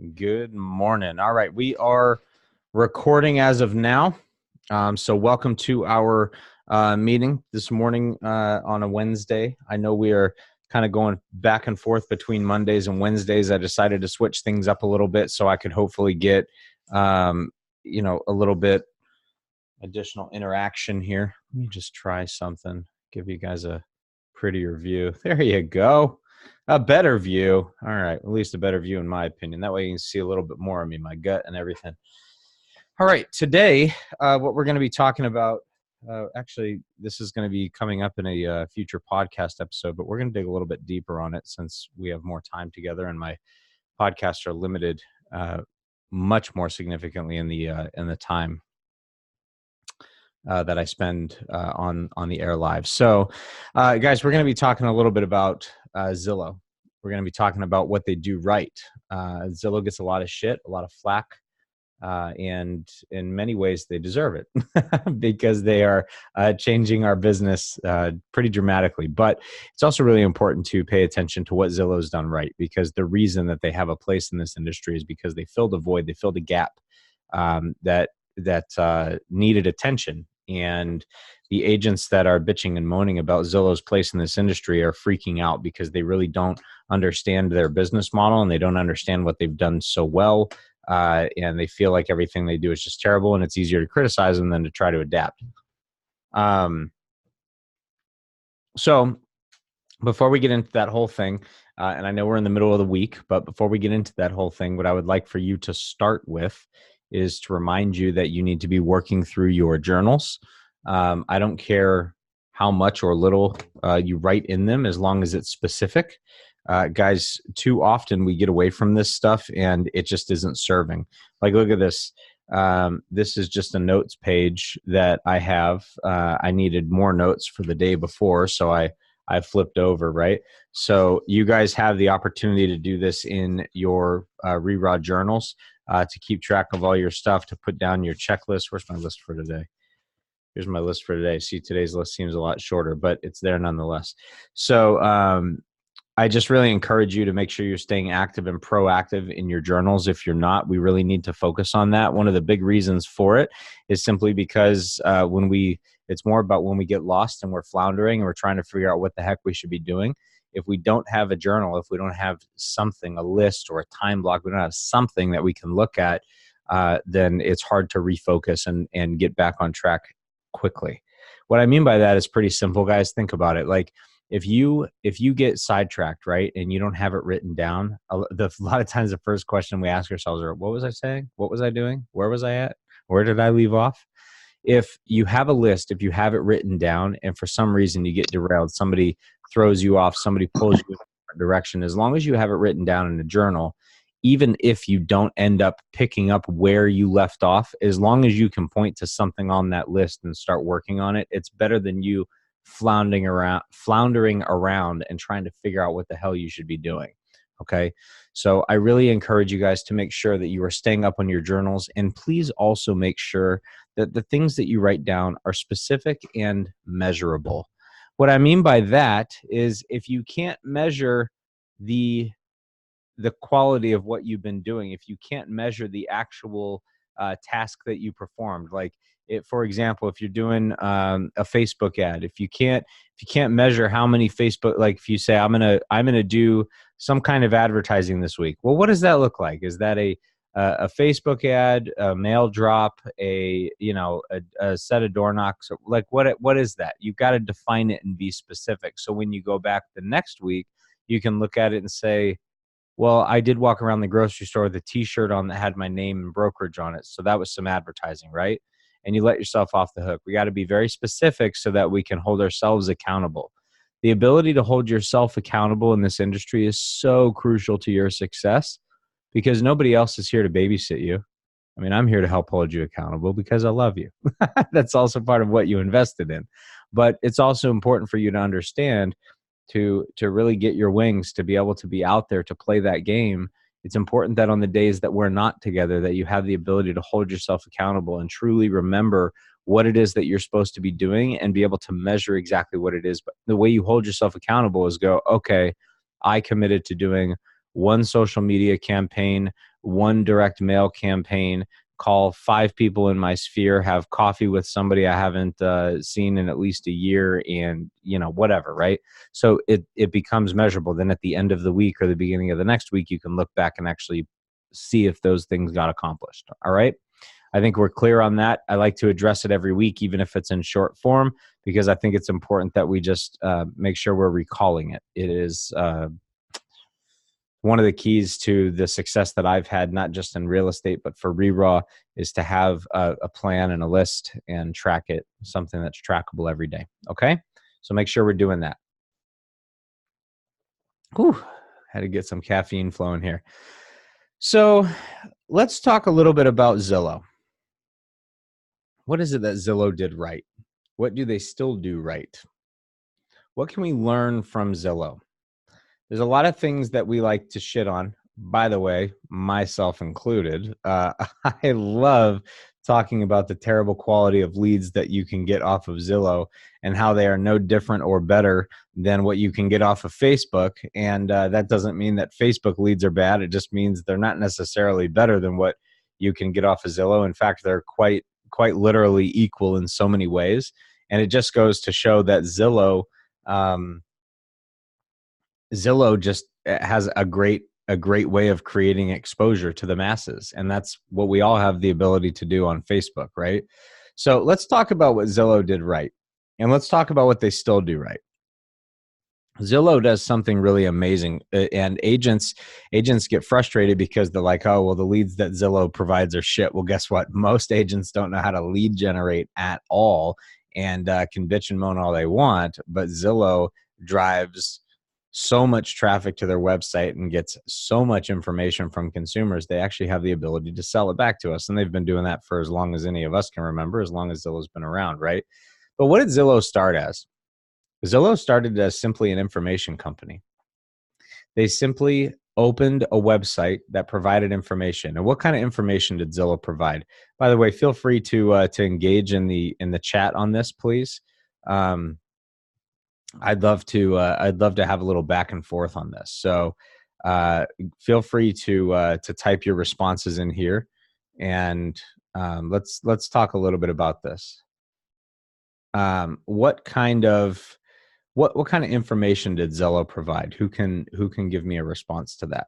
Good morning. All right, we are recording as of now. So welcome to our meeting this morning on a Wednesday. I know we are kind of going back and forth between Mondays and Wednesdays. I decided to switch things up a little bit so I could hopefully get, a little bit additional interaction here. Let me just try something, give you guys a prettier view. There you go. A better view. All right, at least a better view in my opinion. That way you can see a little bit more of me, my gut and everything. All right, today what we're going to be talking about, actually this is going to be coming up in a future podcast episode, but we're going to dig a little bit deeper on it since we have more time together and my podcasts are limited much more significantly in the time that I spend on the air live. So, guys, we're going to be talking a little bit about Zillow. We're going to be talking about what they do right. Zillow gets a lot of shit, a lot of flack, and in many ways they deserve it because they are changing our business pretty dramatically. But it's also really important to pay attention to what Zillow's done right, because the reason that they have a place in this industry is because they filled a void, they filled a gap that needed attention. And the agents that are bitching and moaning about Zillow's place in this industry are freaking out because they really don't understand their business model and they don't understand what they've done so well. And they feel like everything they do is just terrible, and it's easier to criticize them than to try to adapt. So before we get into that whole thing, and I know we're in the middle of the week, but before we get into that whole thing, what I would like for you to start with is to remind you that you need to be working through your journals. I don't care how much or little you write in them, as long as it's specific. Guys, too often we get away from this stuff and it just isn't serving. Like, look at this. This is just a notes page that I have. I needed more notes for the day before, so I flipped over, right? So you guys have the opportunity to do this in your ReRaw journals, to keep track of all your stuff, to put down your checklist. Where's my list for today? Here's my list for today. See, today's list seems a lot shorter, but it's there nonetheless. So I just really encourage you to make sure you're staying active and proactive in your journals. If you're not, we really need to focus on that. One of the big reasons for it is simply because it's more about when we get lost and we're floundering and we're trying to figure out what the heck we should be doing. If we don't have a journal, if we don't have something, a list or a time block, we don't have something that we can look at, then it's hard to refocus and get back on track quickly. What I mean by that is pretty simple, guys. Think about it. Like, if you get sidetracked, right, and you don't have it written down, a lot of times the first question we ask ourselves are, what was I saying? What was I doing? Where was I at? Where did I leave off? If you have a list, if you have it written down, and for some reason you get derailed, somebody throws you off, somebody pulls you in a different direction, as long as you have it written down in a journal, even if you don't end up picking up where you left off, as long as you can point to something on that list and start working on it, it's better than you floundering around and trying to figure out what the hell you should be doing. Okay. So I really encourage you guys to make sure that you are staying up on your journals, and please also make sure that the things that you write down are specific and measurable. What I mean by that is, if you can't measure the quality of what you've been doing, if you can't measure the actual task that you performed, like, for example, if you're doing a Facebook ad, if you can't measure how many Facebook, like if you say I'm gonna do some kind of advertising this week, well, what does that look like? Is that a Facebook ad, a mail drop, a set of door knocks? Like, what is that? You've got to define it and be specific. So when you go back the next week, you can look at it and say, well, I did walk around the grocery store with a T-shirt on that had my name and brokerage on it. So that was some advertising, right? And you let yourself off the hook. We got to be very specific so that we can hold ourselves accountable. The ability to hold yourself accountable in this industry is so crucial to your success, because nobody else is here to babysit you. I mean, I'm here to help hold you accountable because I love you. That's also part of what you invested in. But it's also important for you to understand, to really get your wings, to be able to be out there to play that game. It's important that on the days that we're not together, that you have the ability to hold yourself accountable and truly remember what it is that you're supposed to be doing and be able to measure exactly what it is. But the way you hold yourself accountable is go, okay, I committed to doing one social media campaign, one direct mail campaign, call 5 people in my sphere, have coffee with somebody I haven't seen in at least a year, and whatever, right? So it becomes measurable. Then at the end of the week or the beginning of the next week, you can look back and actually see if those things got accomplished. All right. I think we're clear on that. I like to address it every week, even if it's in short form, because I think it's important that we just make sure we're recalling it. It is one of the keys to the success that I've had, not just in real estate, but for ReRaw, is to have a plan and a list and track it, something that's trackable every day. Okay. So make sure we're doing that. Whew, had to get some caffeine flowing here. So let's talk a little bit about Zillow. What is it that Zillow did right? What do they still do right? What can we learn from Zillow? There's a lot of things that we like to shit on. By the way, myself included. I love talking about the terrible quality of leads that you can get off of Zillow and how they are no different or better than what you can get off of Facebook. And that doesn't mean that Facebook leads are bad. It just means they're not necessarily better than what you can get off of Zillow. In fact, they're quite literally equal in so many ways. And it just goes to show that Zillow just has a great way of creating exposure to the masses. And that's what we all have the ability to do on Facebook, right? So let's talk about what Zillow did right. And let's talk about what they still do right. Zillow does something really amazing, and agents get frustrated because they're like, oh, well, the leads that Zillow provides are shit. Well, guess what? Most agents don't know how to lead generate at all, and can bitch and moan all they want, but Zillow drives so much traffic to their website and gets so much information from consumers, they actually have the ability to sell it back to us. And they've been doing that for as long as any of us can remember, as long as Zillow's been around, right? But what did Zillow start as? Zillow started as simply an information company. They simply opened a website that provided information. And what kind of information did Zillow provide? By the way, feel free to engage in the chat on this, please. I'd love to have a little back and forth on this. So feel free to type your responses in here, and let's talk a little bit about this. What kind of information did Zillow provide? Who can give me a response to that?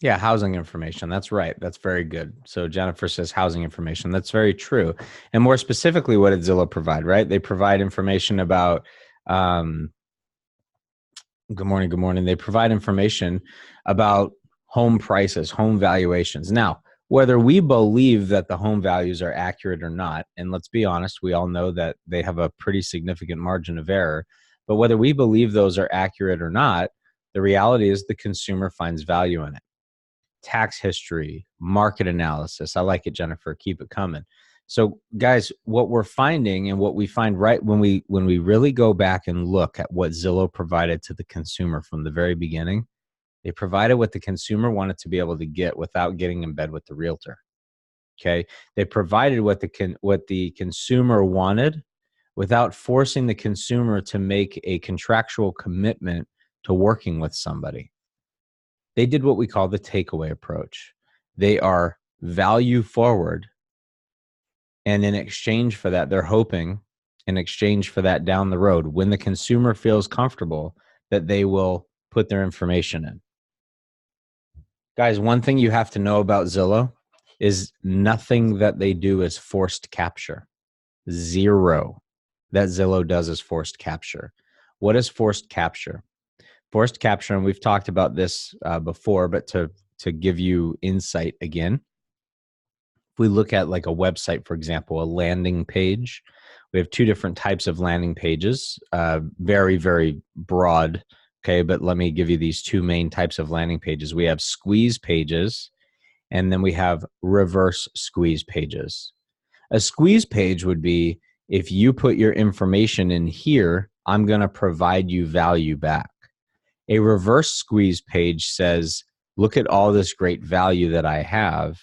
Yeah, housing information. That's right. That's very good. So Jennifer says housing information. That's very true. And more specifically, what did Zillow provide, right? They provide information about, good morning. They provide information about home prices, home valuations. Now, whether we believe that the home values are accurate or not, and let's be honest, we all know that they have a pretty significant margin of error, but whether we believe those are accurate or not, the reality is the consumer finds value in it. Tax history, market analysis. I like it, Jennifer. Keep it coming. So guys, what we're finding and what we find right when we really go back and look at what Zillow provided to the consumer from the very beginning, they provided what the consumer wanted to be able to get without getting in bed with the realtor. Okay. They provided what the consumer wanted without forcing the consumer to make a contractual commitment to working with somebody. They did what we call the takeaway approach. They are value forward. And in exchange for that, they're hoping in exchange for that down the road, when the consumer feels comfortable, that they will put their information in. Guys, one thing you have to know about Zillow is nothing that they do is forced capture. Zero that Zillow does is forced capture. What is forced capture? Forced capture, and we've talked about this before, but to give you insight again, if we look at like a website, for example, a landing page, we have two different types of landing pages, very, very broad, okay, but let me give you these two main types of landing pages. We have squeeze pages, and then we have reverse squeeze pages. A squeeze page would be, if you put your information in here, I'm going to provide you value back. A reverse squeeze page says, look at all this great value that I have.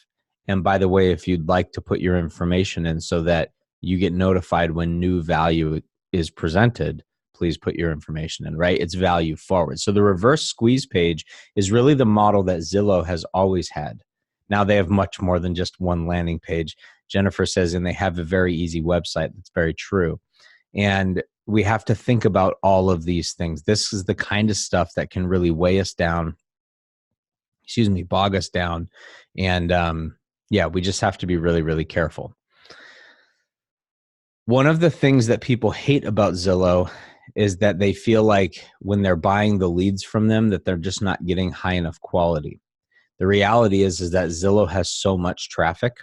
And by the way, if you'd like to put your information in so that you get notified when new value is presented, please put your information in, right? It's value forward. So the reverse squeeze page is really the model that Zillow has always had. Now they have much more than just one landing page. Jennifer says, and they have a very easy website. That's very true. And we have to think about all of these things. This is the kind of stuff that can really weigh us down, bog us down. And yeah, we just have to be really, really careful. One of the things that people hate about Zillow is that they feel like when they're buying the leads from them, that they're just not getting high enough quality. The reality is that Zillow has so much traffic.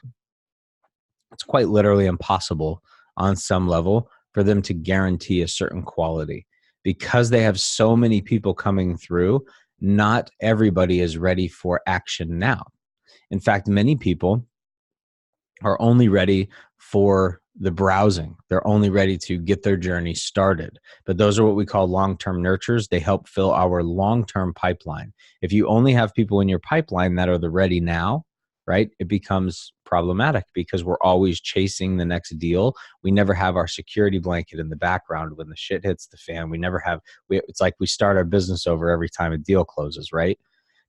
It's quite literally impossible on some level for them to guarantee a certain quality. Because they have so many people coming through, not everybody is ready for action now. In fact, many people are only ready for the browsing. They're only ready to get their journey started. But those are what we call long-term nurtures. They help fill our long-term pipeline. If you only have people in your pipeline that are the ready now, right, it becomes problematic because we're always chasing the next deal. We never have our security blanket in the background when the shit hits the fan. It's like we start our business over every time a deal closes, right?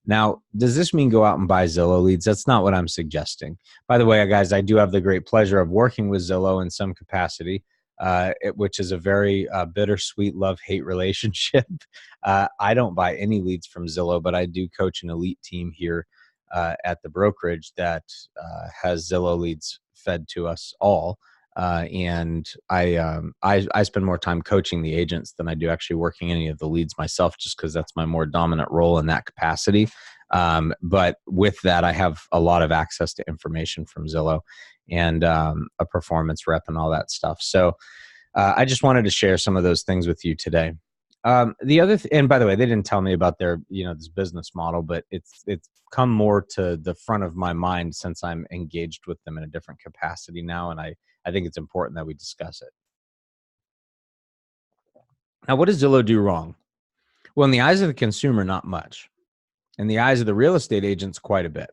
Now, does this mean go out and buy Zillow leads? That's not what I'm suggesting. By the way, guys, I do have the great pleasure of working with Zillow in some capacity, which is a very bittersweet love-hate relationship. I don't buy any leads from Zillow, but I do coach an elite team here at the brokerage that has Zillow leads fed to us all. And I spend more time coaching the agents than I do actually working any of the leads myself, just because that's my more dominant role in that capacity. But with that, I have a lot of access to information from Zillow and a performance rep and all that stuff. So I just wanted to share some of those things with you today. The other, and by the way, they didn't tell me about their, this business model, but it's come more to the front of my mind since I'm engaged with them in a different capacity now. And I think it's important that we discuss it. Now, what does Zillow do wrong? Well, in the eyes of the consumer, not much. In the eyes of the real estate agents, quite a bit,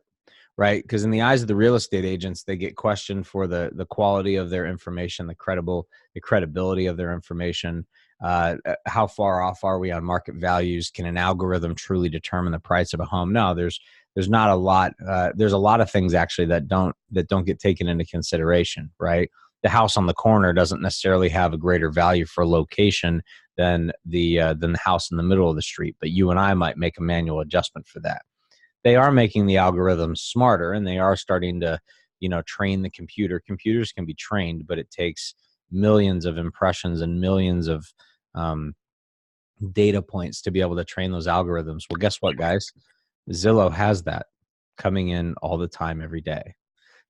right? Because in the eyes of the real estate agents, they get questioned for the quality of their information, the credibility of their information. How far off are we on market values? Can an algorithm truly determine the price of a home? No, there's not a lot. There's a lot of things actually that don't get taken into consideration, right? The house on the corner doesn't necessarily have a greater value for location than the house in the middle of the street, but you and I might make a manual adjustment for that. They are making the algorithms smarter, and they are starting to, train the computer. Computers can be trained, but it takes millions of impressions and millions of data points to be able to train those algorithms. Well, guess what, guys? Zillow has that coming in all the time, every day.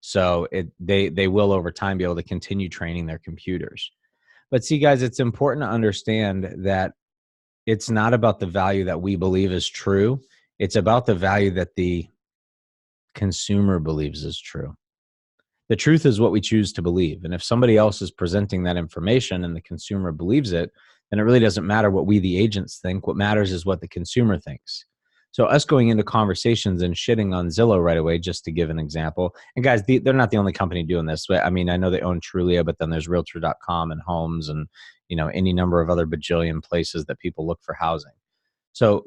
So they will over time be able to continue training their computers. But see, guys, it's important to understand that it's not about the value that we believe is true. It's about the value that the consumer believes is true. The truth is what we choose to believe. And if somebody else is presenting that information and the consumer believes it, then it really doesn't matter what we, the agents, think. What matters is what the consumer thinks. So us going into conversations and shitting on Zillow right away, just to give an example. And guys, they're not the only company doing this. But I mean, I know they own Trulia, but then there's Realtor.com and Homes and, any number of other bajillion places that people look for housing. So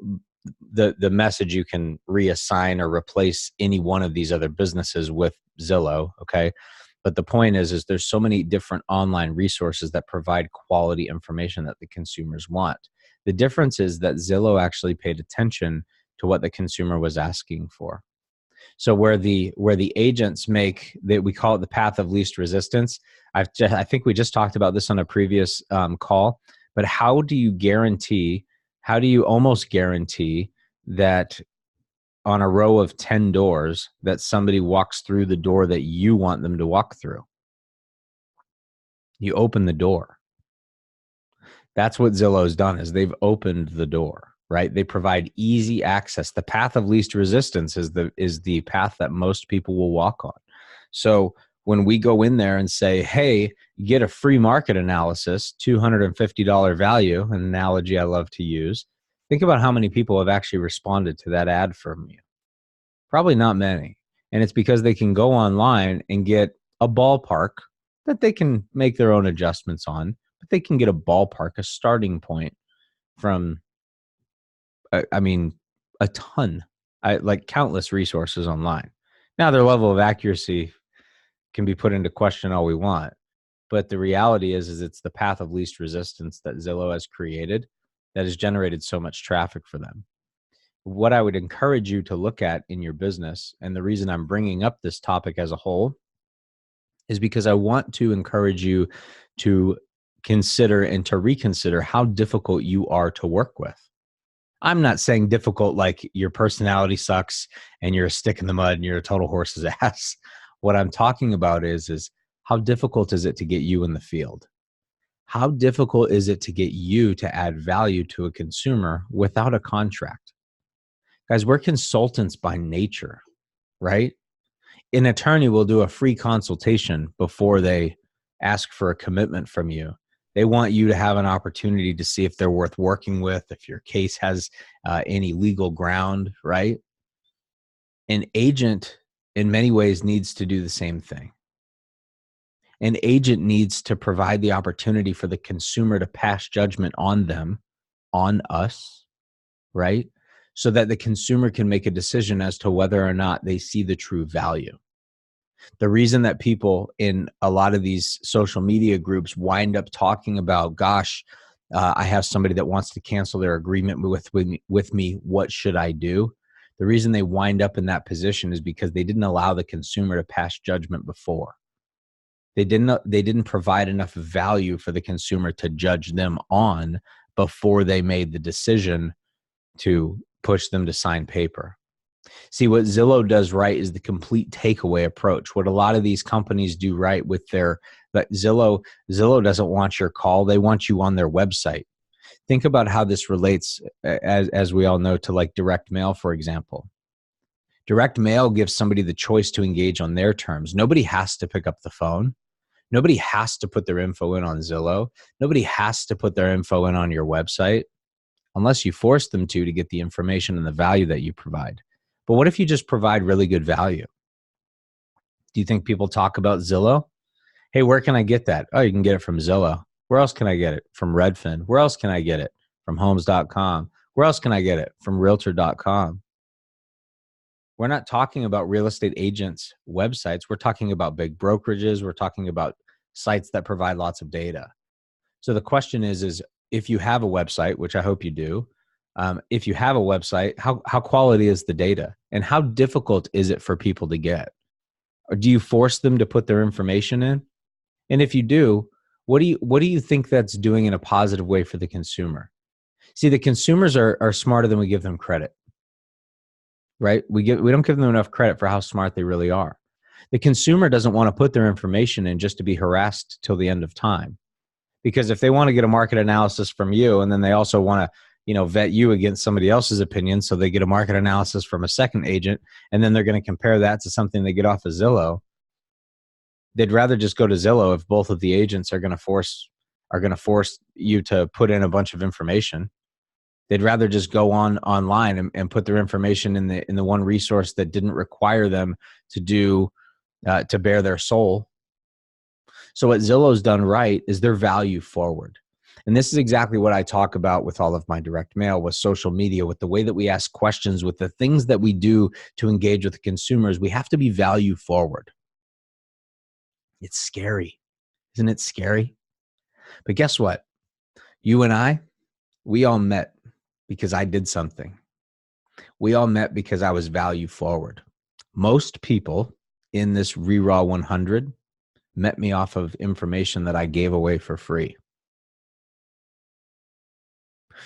the message, you can reassign or replace any one of these other businesses with Zillow, okay? But the point is there's so many different online resources that provide quality information that the consumers want. The difference is that Zillow actually paid attention to what the consumer was asking for. So where the agents we call it the path of least resistance. I think we just talked about this on a previous call, but how do you almost guarantee that on a row of 10 doors that somebody walks through the door that you want them to walk through? You open the door. That's what Zillow's done, is they've opened the door, right? They provide easy access. The path of least resistance is the path that most people will walk on. So when we go in there and say, hey, get a free market analysis, $250 value, an analogy I love to use, think about how many people have actually responded to that ad from you. Probably not many. And it's because they can go online and get a ballpark that they can make their own adjustments on, but they can get a ballpark, a starting point from, I mean, a ton, like countless resources online. Now, their level of accuracy can be put into question all we want, but the reality is it's the path of least resistance that Zillow has created that has generated so much traffic for them. What I would encourage you to look at in your business, and the reason I'm bringing up this topic as a whole, is because I want to encourage you to consider and to reconsider how difficult you are to work with. I'm not saying difficult like your personality sucks and you're a stick in the mud and you're a total horse's ass. What I'm talking about is how difficult is it to get you in the field? How difficult is it to get you to add value to a consumer without a contract? Guys, we're consultants by nature, right? An attorney will do a free consultation before they ask for a commitment from you. They want you to have an opportunity to see if they're worth working with, if your case has any legal ground, right? An agent, in many ways, needs to do the same thing. An agent needs to provide the opportunity for the consumer to pass judgment on them, on us, right? So that the consumer can make a decision as to whether or not they see the true value. The reason that people in a lot of these social media groups wind up talking about, gosh, I have somebody that wants to cancel their agreement with me. What should I do? The reason they wind up in that position is because they didn't allow the consumer to pass judgment before. They didn't provide enough value for the consumer to judge them on before they made the decision to push them to sign paper. See, what Zillow does right is the complete takeaway approach. What a lot of these companies do right with but Zillow doesn't want your call. They want you on their website. Think about how this relates, as we all know, to like direct mail, for example. Direct mail gives somebody the choice to engage on their terms. Nobody has to pick up the phone. Nobody has to put their info in on Zillow. Nobody has to put their info in on your website unless you force them to get the information and the value that you provide. But what if you just provide really good value? Do you think people talk about Zillow? Hey, where can I get that? Oh, you can get it from Zillow. Where else can I get it? From Redfin. Where else can I get it? From homes.com. Where else can I get it? From realtor.com. We're not talking about real estate agents' websites. We're talking about big brokerages. We're talking about sites that provide lots of data. So the question is if you have a website, which I hope you do, if you have a website, how quality is the data? And how difficult is it for people to get? Or do you force them to put their information in? And if you do, what do you think that's doing in a positive way for the consumer? See, the consumers are smarter than we give them credit, right? We don't give them enough credit for how smart they really are. The consumer doesn't want to put their information in just to be harassed till the end of time. Because if they want to get a market analysis from you, and then they also want to, vet you against somebody else's opinion, so they get a market analysis from a second agent, and then they're going to compare that to something they get off of Zillow, they'd rather just go to Zillow if both of the agents are going to force you to put in a bunch of information. They'd rather just go online and put their information in the one resource that didn't require them to bare their soul. So what Zillow's done right is they're value forward. And this is exactly what I talk about with all of my direct mail, with social media, with the way that we ask questions, with the things that we do to engage with the consumers. We have to be value forward. It's scary. Isn't it scary? But guess what? You and I, we all met because I did something. We all met because I was value forward. Most people in this ReRaw 100 met me off of information that I gave away for free.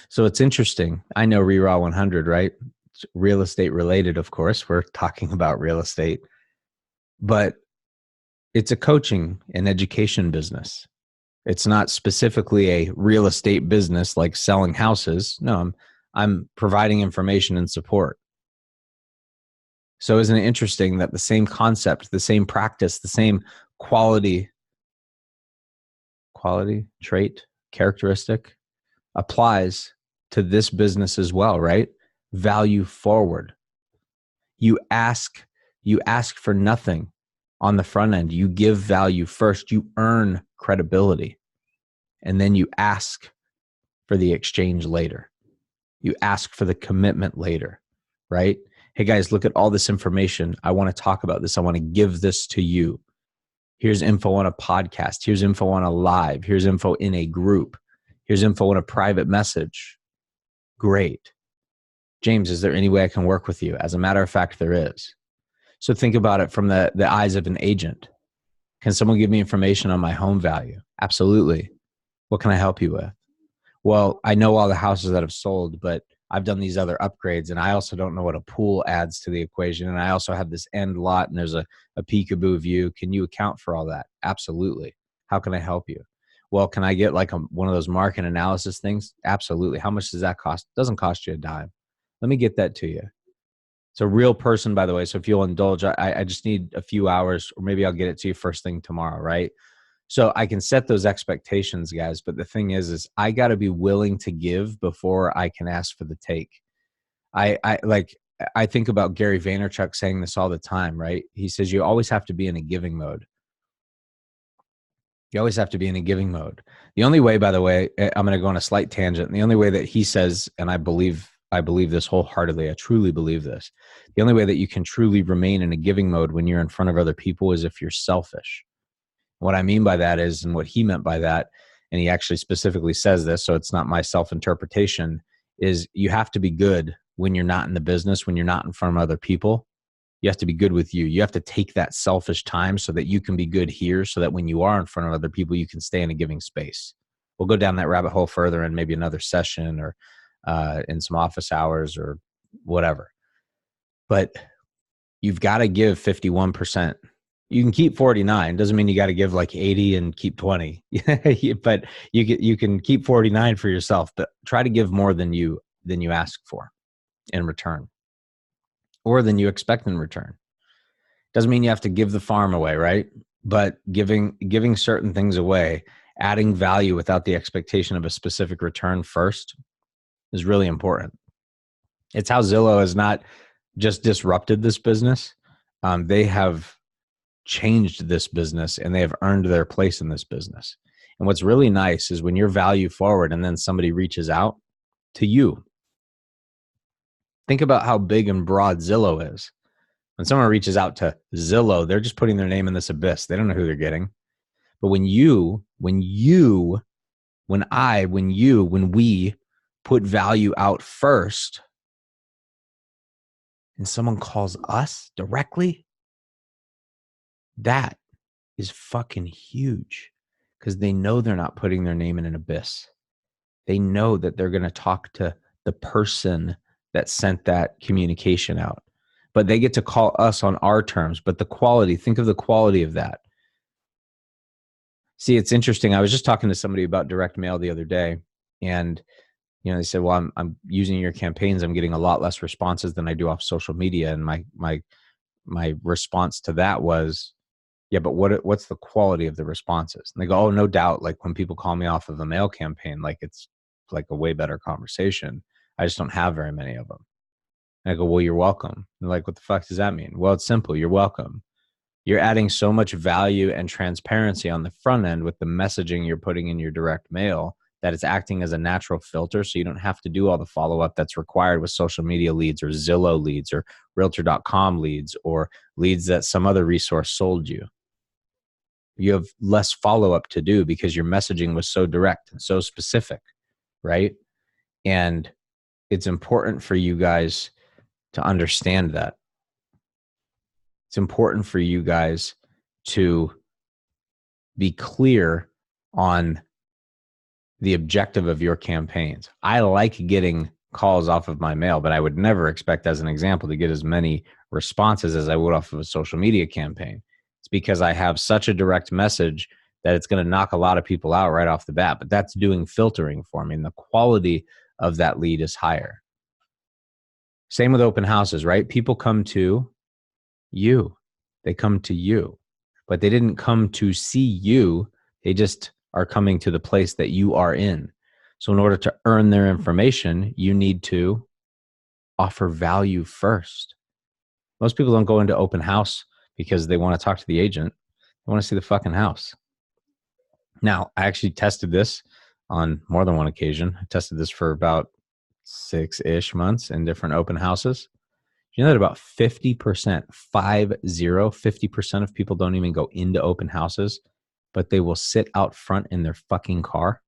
So it's interesting. I know ReRaw 100, right? It's real estate related, of course. We're talking about real estate, but it's a coaching and education business. It's not specifically a real estate business like selling houses. No, I'm providing information and support. So isn't it interesting that the same concept, the same practice, the same quality, trait, characteristic applies to this business as well, right? Value forward. You ask for nothing on the front end. You give value first. You earn credibility. And then you ask for the exchange later. You ask for the commitment later, right? Hey guys, look at all this information. I want to talk about this. I want to give this to you. Here's info on a podcast. Here's info on a live. Here's info in a group. Here's info in a private message. Great. James, is there any way I can work with you? As a matter of fact, there is. So think about it from the eyes of an agent. Can someone give me information on my home value? Absolutely. What can I help you with? Well, I know all the houses that have sold, but I've done these other upgrades, and I also don't know what a pool adds to the equation. And I also have this end lot, and there's a peekaboo view. Can you account for all that? Absolutely. How can I help you? Well, can I get like one of those market analysis things? Absolutely. How much does that cost? Doesn't cost you a dime. Let me get that to you. It's a real person, by the way. So if you'll indulge, I just need a few hours, or maybe I'll get it to you first thing tomorrow, right? So I can set those expectations, guys. But the thing is I got to be willing to give before I can ask for the take. I think about Gary Vaynerchuk saying this all the time, right? He says, you always have to be in a giving mode. You always have to be in a giving mode. The only way, by the way, I'm going to go on a slight tangent. The only way that he says, and I believe this wholeheartedly, I truly believe this. The only way that you can truly remain in a giving mode when you're in front of other people is if you're selfish. What I mean by that is, and what he meant by that, and he actually specifically says this, so it's not my self-interpretation, is you have to be good when you're not in the business, when you're not in front of other people. You have to be good with you. You have to take that selfish time so that you can be good here, so that when you are in front of other people, you can stay in a giving space. We'll go down that rabbit hole further in maybe another session, or in some office hours, or whatever. But you've got to give 51%. You can keep 49. Doesn't mean you got to give like 80 and keep 20. But you can keep 49 for yourself, but try to give more than you ask for in return, or than you expect in return. Doesn't mean you have to give the farm away, right? But giving certain things away, adding value without the expectation of a specific return first, is really important. It's how Zillow has not just disrupted this business. They have changed this business, and they have earned their place in this business. And what's really nice is when you're value forward and then somebody reaches out to you. Think about how big and broad Zillow is. When someone reaches out to Zillow, they're just putting their name in this abyss. They don't know who they're getting. But when we put value out first, and someone calls us directly, that is fucking huge, because they know they're not putting their name in an abyss. They know that they're going to talk to the person that sent that communication out, but they get to call us on our terms. But the quality, think of the quality of that. See, it's interesting. I was just talking to somebody about direct mail the other day, and they said, well, I'm using your campaigns. I'm getting a lot less responses than I do off social media. And my response to that was, yeah, but what's the quality of the responses? And they go, oh, no doubt. Like when people call me off of a mail campaign, like it's like a way better conversation. I just don't have very many of them. And I go, well, you're welcome. They're like, what the fuck does that mean? Well, it's simple. You're welcome. You're adding so much value and transparency on the front end with the messaging you're putting in your direct mail that it's acting as a natural filter. So you don't have to do all the follow-up that's required with social media leads, or Zillow leads, or realtor.com leads, or leads that some other resource sold you. You have less follow-up to do because your messaging was so direct and so specific, right? And it's important for you guys to understand that. It's important for you guys to be clear on the objective of your campaigns. I like getting calls off of my mail, but I would never expect, as an example, to get as many responses as I would off of a social media campaign. It's because I have such a direct message that it's going to knock a lot of people out right off the bat, but that's doing filtering for me, and the quality of that lead is higher. Same with open houses, right? People come to you. They come to you, but they didn't come to see you. They just are coming to the place that you are in. So in order to earn their information, you need to offer value first. Most people don't go into open house because they want to talk to the agent. They want to see the fucking house. Now, I actually tested this on more than one occasion. I tested this for about 6-ish months in different open houses. You know that about 50%, 50% of people don't even go into open houses, but they will sit out front in their fucking car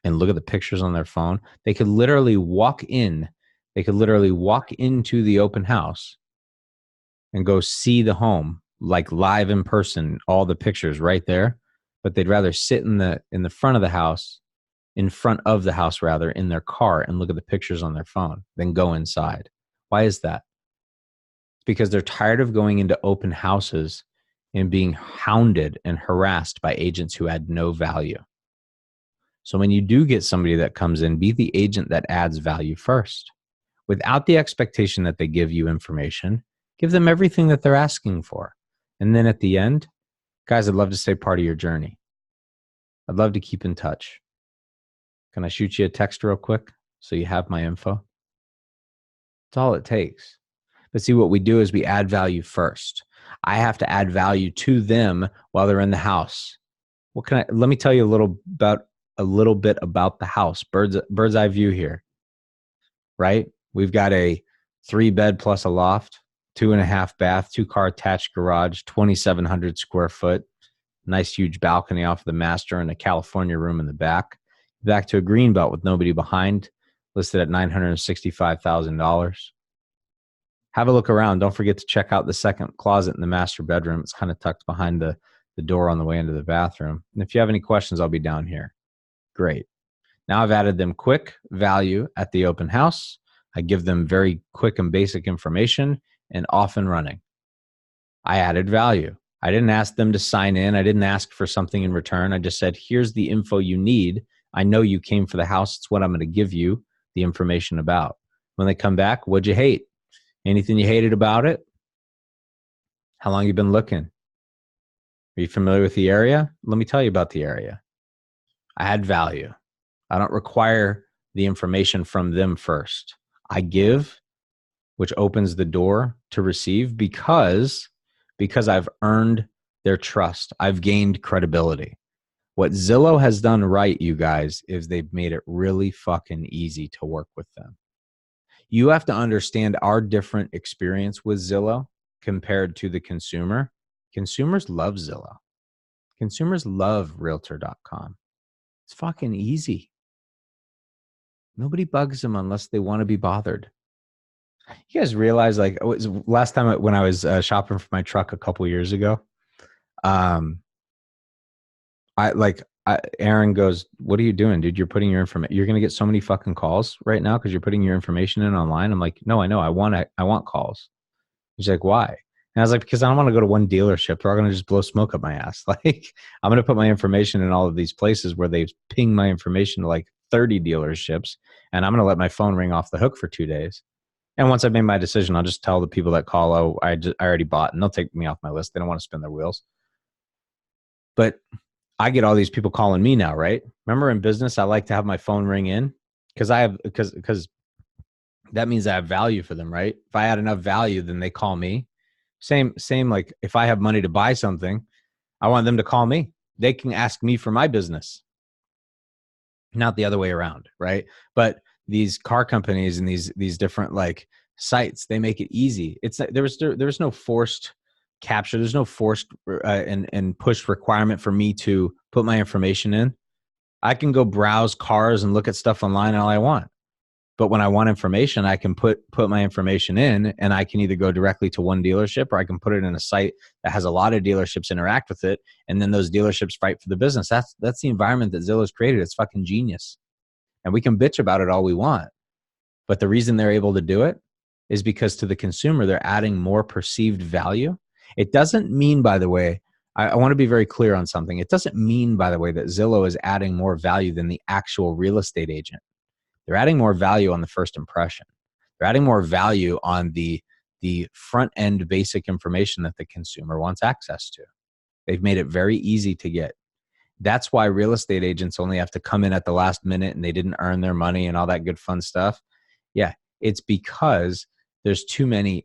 and look at the pictures on their phone. They could literally walk in. They could literally walk into the open house and go see the home like live in person, all the pictures right there. But they'd rather sit in the front of the house, in front of the house rather, in their car and look at the pictures on their phone than go inside. Why is that? Because they're tired of going into open houses and being hounded and harassed by agents who add no value. So when you do get somebody that comes in, be the agent that adds value first. Without the expectation that they give you information, give them everything that they're asking for. And then at the end, guys, I'd love to stay part of your journey. I'd love to keep in touch. Can I shoot you a text real quick so you have my info? That's all it takes. But see, what we do is we add value first. I have to add value to them while they're in the house. Let me tell you a little bit about the house. Bird's eye view here, right? We've got a 3-bed plus a loft, 2.5 bath, 2-car attached garage, 2,700 square foot, nice huge balcony off of the master and a California room in the back. Back to a green belt with nobody behind, listed at $965,000. Have a look around. Don't forget to check out the second closet in the master bedroom. It's kind of tucked behind the door on the way into the bathroom. And if you have any questions, I'll be down here. Great. Now I've added them quick value at the open house. I give them very quick and basic information and off and running. I added value. I didn't ask them to sign in. I didn't ask for something in return. I just said, here's the info you need. I know you came for the house. It's what I'm going to give you the information about. When they come back, what'd you hate? Anything you hated about it? How long you been looking? Are you familiar with the area? Let me tell you about the area. I add value. I don't require the information from them first. I give, which opens the door to receive because I've earned their trust. I've gained credibility. What Zillow has done right, you guys, is they've made it really fucking easy to work with them. You have to understand our different experience with Zillow compared to the consumer. Consumers love Zillow. Consumers love Realtor.com. It's fucking easy. Nobody bugs them unless they want to be bothered. You guys realize, like, it was last time when I was shopping for my truck a couple years ago, Aaron goes, "What are you doing, dude? You're putting your information. You're gonna get so many fucking calls right now because you're putting your information in online." I'm like, "No, I know. I want calls." He's like, "Why?" And I was like, "Because I don't want to go to one dealership. They're all gonna just blow smoke up my ass. Like, I'm gonna put my information in all of these places where they ping my information to like 30 dealerships, and I'm gonna let my phone ring off the hook for 2 days. And once I've made my decision, I'll just tell the people that call, oh, I already bought, and they'll take me off my list. They don't want to spin their wheels." But I get all these people calling me now, right? Remember in business, I like to have my phone ring in because that means I have value for them, right? If I add enough value, then they call me. Same, like if I have money to buy something, I want them to call me. They can ask me for my business, not the other way around, right? But these car companies and these different like sites, they make it easy. It's there was no forced capture. There's no forced and pushed requirement for me to put my information in. I can go browse cars and look at stuff online all I want. But when I want information, I can put my information in, and I can either go directly to one dealership or I can put it in a site that has a lot of dealerships interact with it, and then those dealerships fight for the business. That's the environment that Zillow's created. It's fucking genius. And we can bitch about it all we want. But the reason they're able to do it is because to the consumer, they're adding more perceived value. It doesn't mean, by the way, I want to be very clear on something. It doesn't mean, by the way, that Zillow is adding more value than the actual real estate agent. They're adding more value on the first impression. They're adding more value on the front end basic information that the consumer wants access to. They've made it very easy to get. That's why real estate agents only have to come in at the last minute and they didn't earn their money and all that good fun stuff. Yeah, it's because there's too many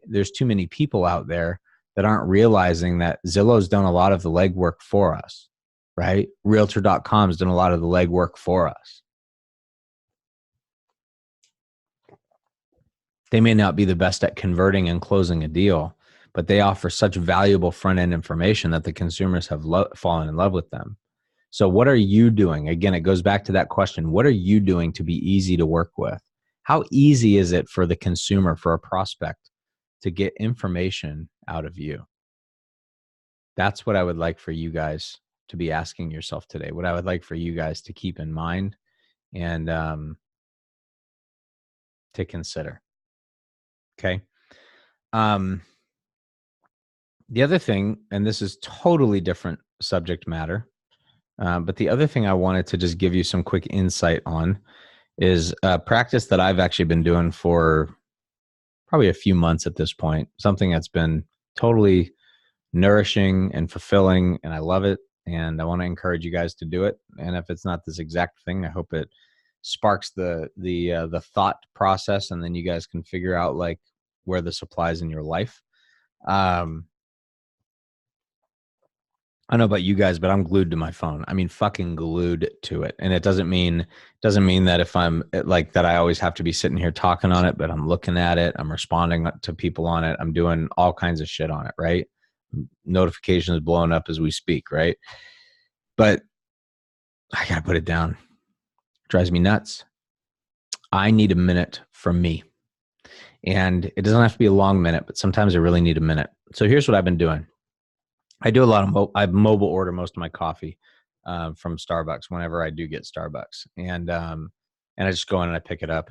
people out there that aren't realizing that Zillow's done a lot of the legwork for us. right? Realtor.com has done a lot of the legwork for us. They may not be the best at converting and closing a deal, but they offer such valuable front-end information that the consumers have fallen in love with them. So what are you doing? Again, it goes back to that question. What are you doing to be easy to work with? How easy is it for the consumer, for a prospect, to get information out of you? That's what I would like for you guys to be asking yourself today. What I would like for you guys to keep in mind and to consider. Okay. The other thing, and this is totally different subject matter, but the other thing I wanted to just give you some quick insight on is a practice that I've actually been doing for probably a few months at this point, something that's been totally nourishing and fulfilling, and I love it. And I want to encourage you guys to do it. And if it's not this exact thing, I hope it sparks the thought process, and then you guys can figure out like where the supplies in your life. I don't know about you guys, but I'm glued to my phone. I mean, fucking glued to it. And it doesn't mean that if I'm like that, I always have to be sitting here talking on it, but I'm looking at it. I'm responding to people on it. I'm doing all kinds of shit on it. Right. Notifications blowing up as we speak. Right. But I got to put it down. It drives me nuts. I need a minute from me. And it doesn't have to be a long minute, but sometimes I really need a minute. So here's what I've been doing. I do a lot of I mobile order most of my coffee from Starbucks whenever I do get Starbucks, and I just go in and I pick it up.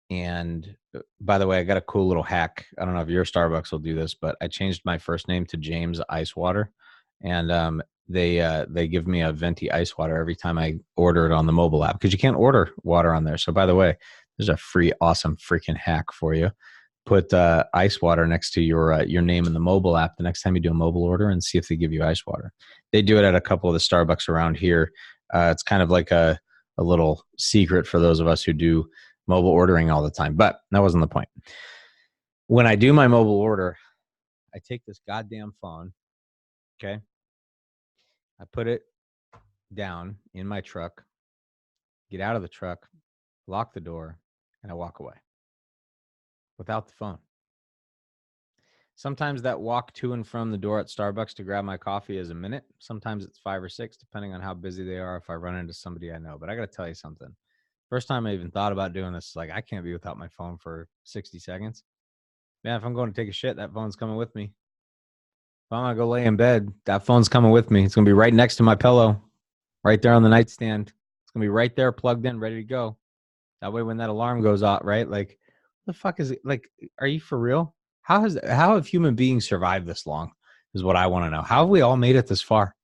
And by the way, I got a cool little hack. I don't know if your Starbucks will do this, but I changed my first name to James Ice Water, and they give me a venti ice water every time I order it on the mobile app, because you can't order water on there. So by the way, there's a free awesome freaking hack for you. Put ice water next to your name in the mobile app the next time you do a mobile order, and see if they give you ice water. They do it at a couple of the Starbucks around here. It's kind of like a little secret for those of us who do mobile ordering all the time, but that wasn't the point. When I do my mobile order, I take this goddamn phone, okay? I put it down in my truck, get out of the truck, lock the door, and I walk away without the phone. Sometimes that walk to and from the door at Starbucks to grab my coffee is a minute. Sometimes it's 5 or 6, depending on how busy they are, if I run into somebody I know. But I got to tell you something. First time I even thought about doing this, like, I can't be without my phone for 60 seconds. Man, if I'm going to take a shit, that phone's coming with me. If I'm going to go lay in bed, that phone's coming with me. It's going to be right next to my pillow, right there on the nightstand. It's going to be right there, plugged in, ready to go. That way, when that alarm goes off, right? Like, the fuck is it? Like, are you for real? How have human beings survived this long is what I want to know. How have we all made it this far?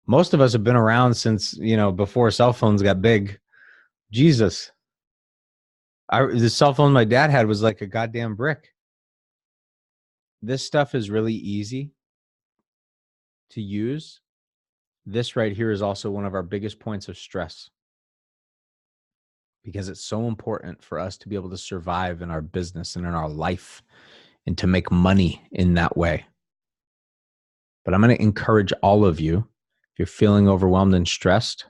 Most of us have been around since, before cell phones got big. Jesus. The cell phone my dad had was like a goddamn brick. This stuff is really easy to use. This right here is also one of our biggest points of stress, because it's so important for us to be able to survive in our business and in our life and to make money in that way. But I'm going to encourage all of you, if you're feeling overwhelmed and stressed,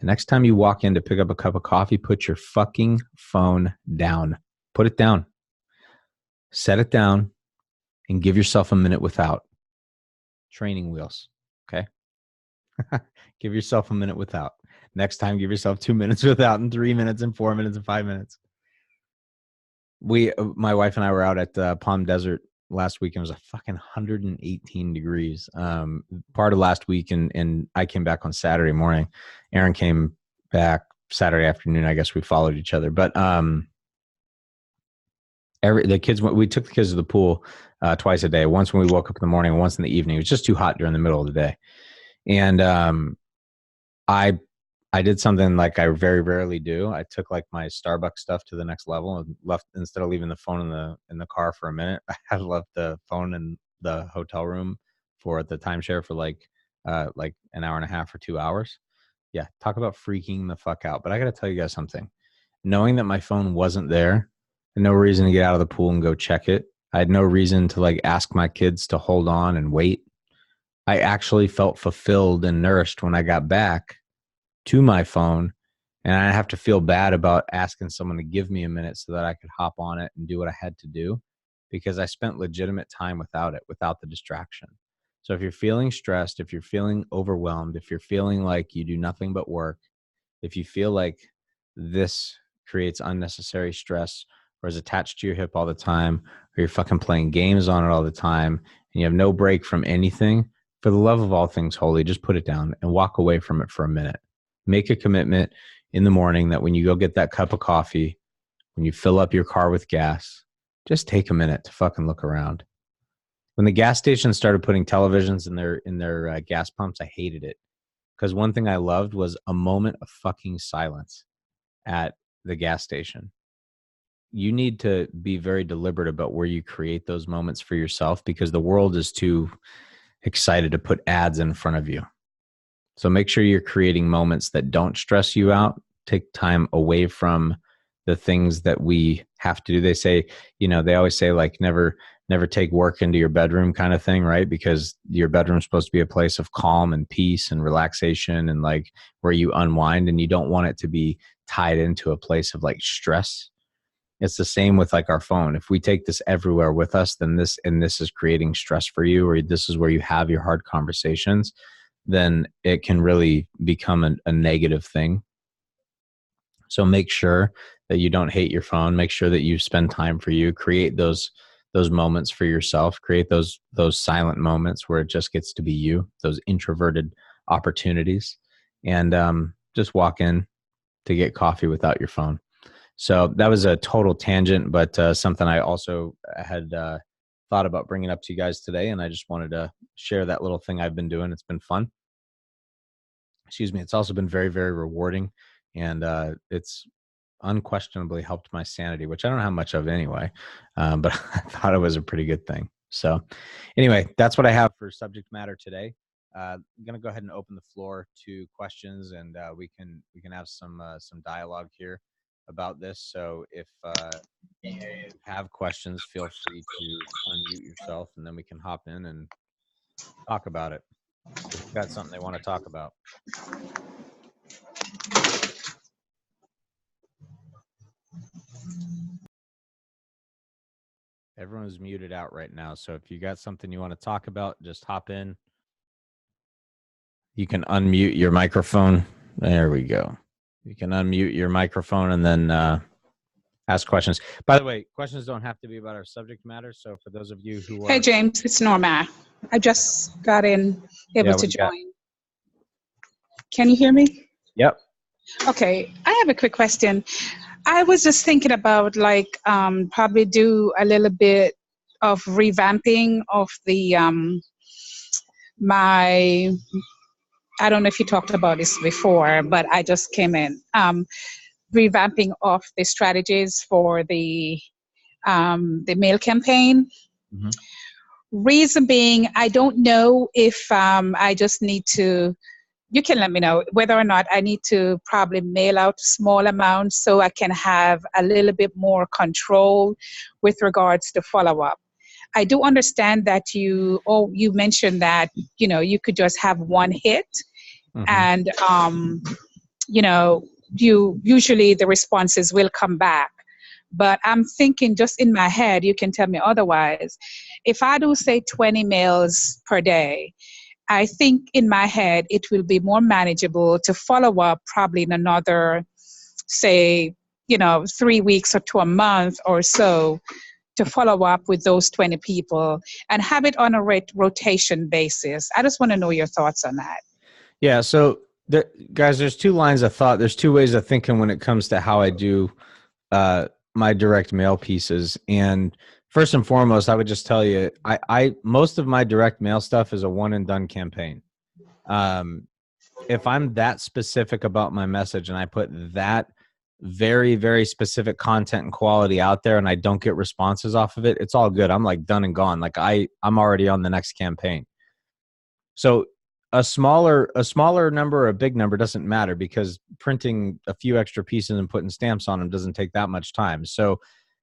the next time you walk in to pick up a cup of coffee, put your fucking phone down. Put it down. Set it down and give yourself a minute without. Training wheels, okay? Give yourself a minute without. Next time, give yourself 2 minutes without, and 3 minutes and 4 minutes and 5 minutes. My wife and I were out at Palm Desert last week, and it was a fucking 118 degrees. Part of last week, and I came back on Saturday morning. Aaron came back Saturday afternoon. I guess we followed each other, but the kids we took the kids to the pool twice a day. Once when we woke up in the morning, and once in the evening. It was just too hot during the middle of the day, and I did something like I very rarely do. I took like my Starbucks stuff to the next level and left, instead of leaving the phone in the car for a minute, I left the phone in the hotel room for the timeshare for like an hour and a half or 2 hours. Yeah, talk about freaking the fuck out. But I got to tell you guys something. Knowing that my phone wasn't there, I had no reason to get out of the pool and go check it. I had no reason to like ask my kids to hold on and wait. I actually felt fulfilled and nourished when I got back to my phone, and I have to feel bad about asking someone to give me a minute so that I could hop on it and do what I had to do, because I spent legitimate time without it, without the distraction. So if you're feeling stressed, if you're feeling overwhelmed, if you're feeling like you do nothing but work, if you feel like this creates unnecessary stress or is attached to your hip all the time, or you're fucking playing games on it all the time and you have no break from anything, for the love of all things holy, just put it down and walk away from it for a minute. Make a commitment in the morning that when you go get that cup of coffee, when you fill up your car with gas, just take a minute to fucking look around. When the gas stations started putting televisions in their gas pumps, I hated it, because one thing I loved was a moment of fucking silence at the gas station. You need to be very deliberate about where you create those moments for yourself, because the world is too excited to put ads in front of you. So make sure you're creating moments that don't stress you out. Take time away from the things that we have to do. They say, they always say like never take work into your bedroom kind of thing, right? Because your bedroom is supposed to be a place of calm and peace and relaxation and like where you unwind, and you don't want it to be tied into a place of like stress. It's the same with like our phone. If we take this everywhere with us, then this is creating stress for you, or this is where you have your hard conversations, then it can really become a negative thing. So make sure that you don't hate your phone. Make sure that you spend time for you. Create those moments for yourself. Create those silent moments where it just gets to be you. Those introverted opportunities, and just walk in to get coffee without your phone. So that was a total tangent, but something I also had thought about bringing up to you guys today, and I just wanted to share that little thing I've been doing. It's been fun. Excuse me. It's also been very, very rewarding, and it's unquestionably helped my sanity, which I don't have much of anyway, but I thought it was a pretty good thing. So anyway, that's what I have for subject matter today. I'm going to go ahead and open the floor to questions, and we can have some dialogue here about this. So if you have questions, feel free to unmute yourself, and then we can hop in and talk about it. If you've got something they want to talk about. Everyone's muted out right now. So if you got something you want to talk about, just hop in. You can unmute your microphone. There we go. You can unmute your microphone and then ask questions. By the way, questions don't have to be about our subject matter. So for those of you who are... Hey, James, it's Norma. I just got able to join. Can you hear me? Yep. Okay, I have a quick question. I was just thinking about probably do a little bit of revamping of the I don't know if you talked about this before, but I just came in. Revamping of the strategies for the mail campaign. Mm-hmm. Reason being, I don't know if I just need to, you can let me know whether or not I need to probably mail out small amounts so I can have a little bit more control with regards to follow-up. I do understand that you mentioned that, you could just have one hit. Mm-hmm. And, you usually the responses will come back. But I'm thinking just in my head, you can tell me otherwise. If I do say 20 mails per day, I think in my head it will be more manageable to follow up probably in another, say, 3 weeks or to a month or so to follow up with those 20 people and have it on a rotation basis. I just want to know your thoughts on that. Yeah. So guys, there's two lines of thought. There's two ways of thinking when it comes to how I do my direct mail pieces. And first and foremost, I would just tell you, I most of my direct mail stuff is a one and done campaign. If I'm that specific about my message and I put that very, very specific content and quality out there and I don't get responses off of it, it's all good. I'm like done and gone. Like I'm already on the next campaign. So a smaller number or a big number doesn't matter, because printing a few extra pieces and putting stamps on them doesn't take that much time. So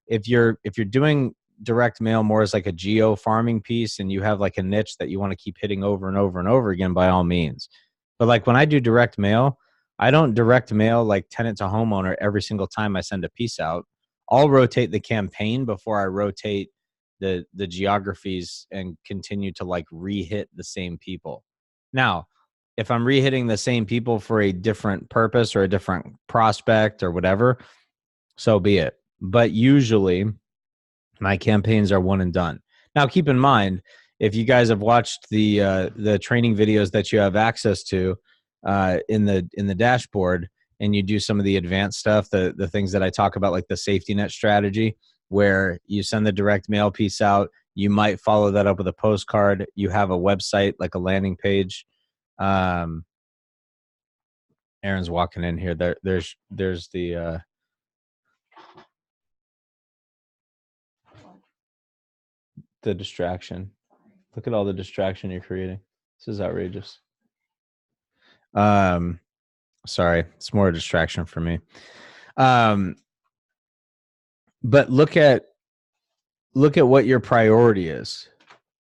if you're doing direct mail more as like a geo farming piece and you have like a niche that you want to keep hitting over and over and over again, by all means. But like when I do direct mail, I don't direct mail like tenant to homeowner every single time I send a piece out. I'll rotate the campaign before I rotate the geographies and continue to like re-hit the same people. Now, if I'm re-hitting the same people for a different purpose or a different prospect or whatever, so be it. But usually my campaigns are one and done. Now, keep in mind, if you guys have watched the training videos that you have access to in the dashboard, and you do some of the advanced stuff, the things that I talk about, like the safety net strategy, where you send the direct mail piece out, you might follow that up with a postcard. You have a website, like a landing page. Aaron's walking in here. There's the distraction. Look at all the distraction you're creating. This is outrageous. Sorry, it's more a distraction for me. But look at what your priority is.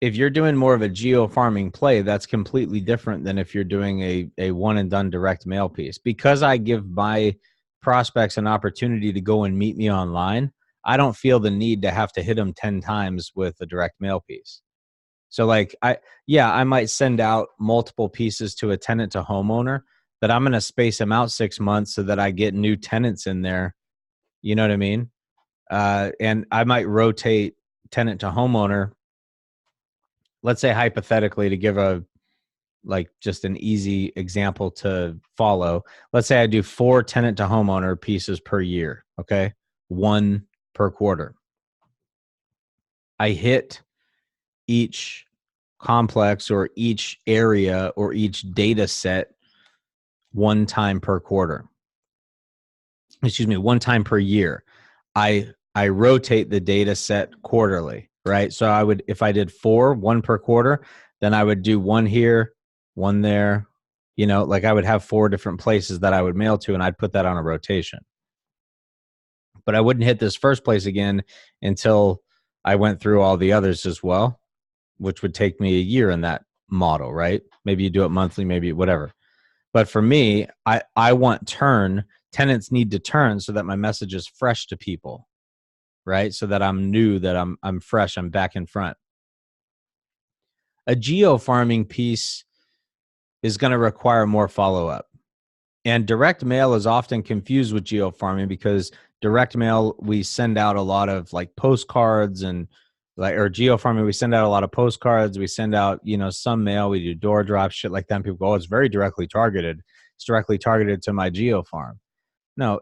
If you're doing more of a geo farming play, that's completely different than if you're doing a one and done direct mail piece. Because I give my prospects an opportunity to go and meet me online, I don't feel the need to have to hit them 10 times with a direct mail piece. So like I might send out multiple pieces to a tenant to homeowner, but I'm going to space them out 6 months so that I get new tenants in there. You know what I mean? And I might rotate tenant to homeowner. Let's say hypothetically, to give a like just an easy example to follow. Let's say I do 4 tenant to homeowner pieces per year. Okay. 1 per quarter. I hit each complex or each area or each data set 1 time per quarter. Excuse me, 1 time per year. I rotate the data set quarterly, right? So I would, if I did 4, 1 per quarter, then I would do 1 here, 1 there, you know, like I would have 4 different places that I would mail to, and I'd put that on a rotation. But I wouldn't hit this first place again until I went through all the others as well, which would take me a year in that model, right? Maybe you do it monthly, maybe whatever. But for me, I want turn. Tenants need to turn so that my message is fresh to people, right? So that I'm new, that I'm fresh, I'm back in front. A geo farming piece is going to require more follow-up. And direct mail is often confused with geo farming because direct mail, we send out a lot of like postcards, and like, or geo farming, we send out a lot of postcards. We send out, you know, some mail, we do door drops, shit like that. And people go, oh, it's very directly targeted. It's directly targeted to my geo farm. No,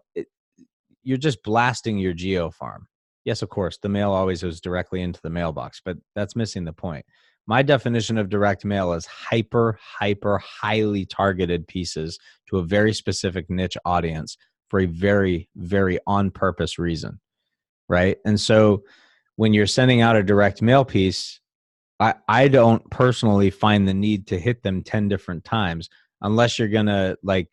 you're just blasting your geo farm. Yes, of course, the mail always goes directly into the mailbox, but that's missing the point. My definition of direct mail is highly targeted pieces to a very specific niche audience for a very, very on purpose reason, right? And so when you're sending out a direct mail piece, I don't personally find the need to hit them 10 different times unless you're going to like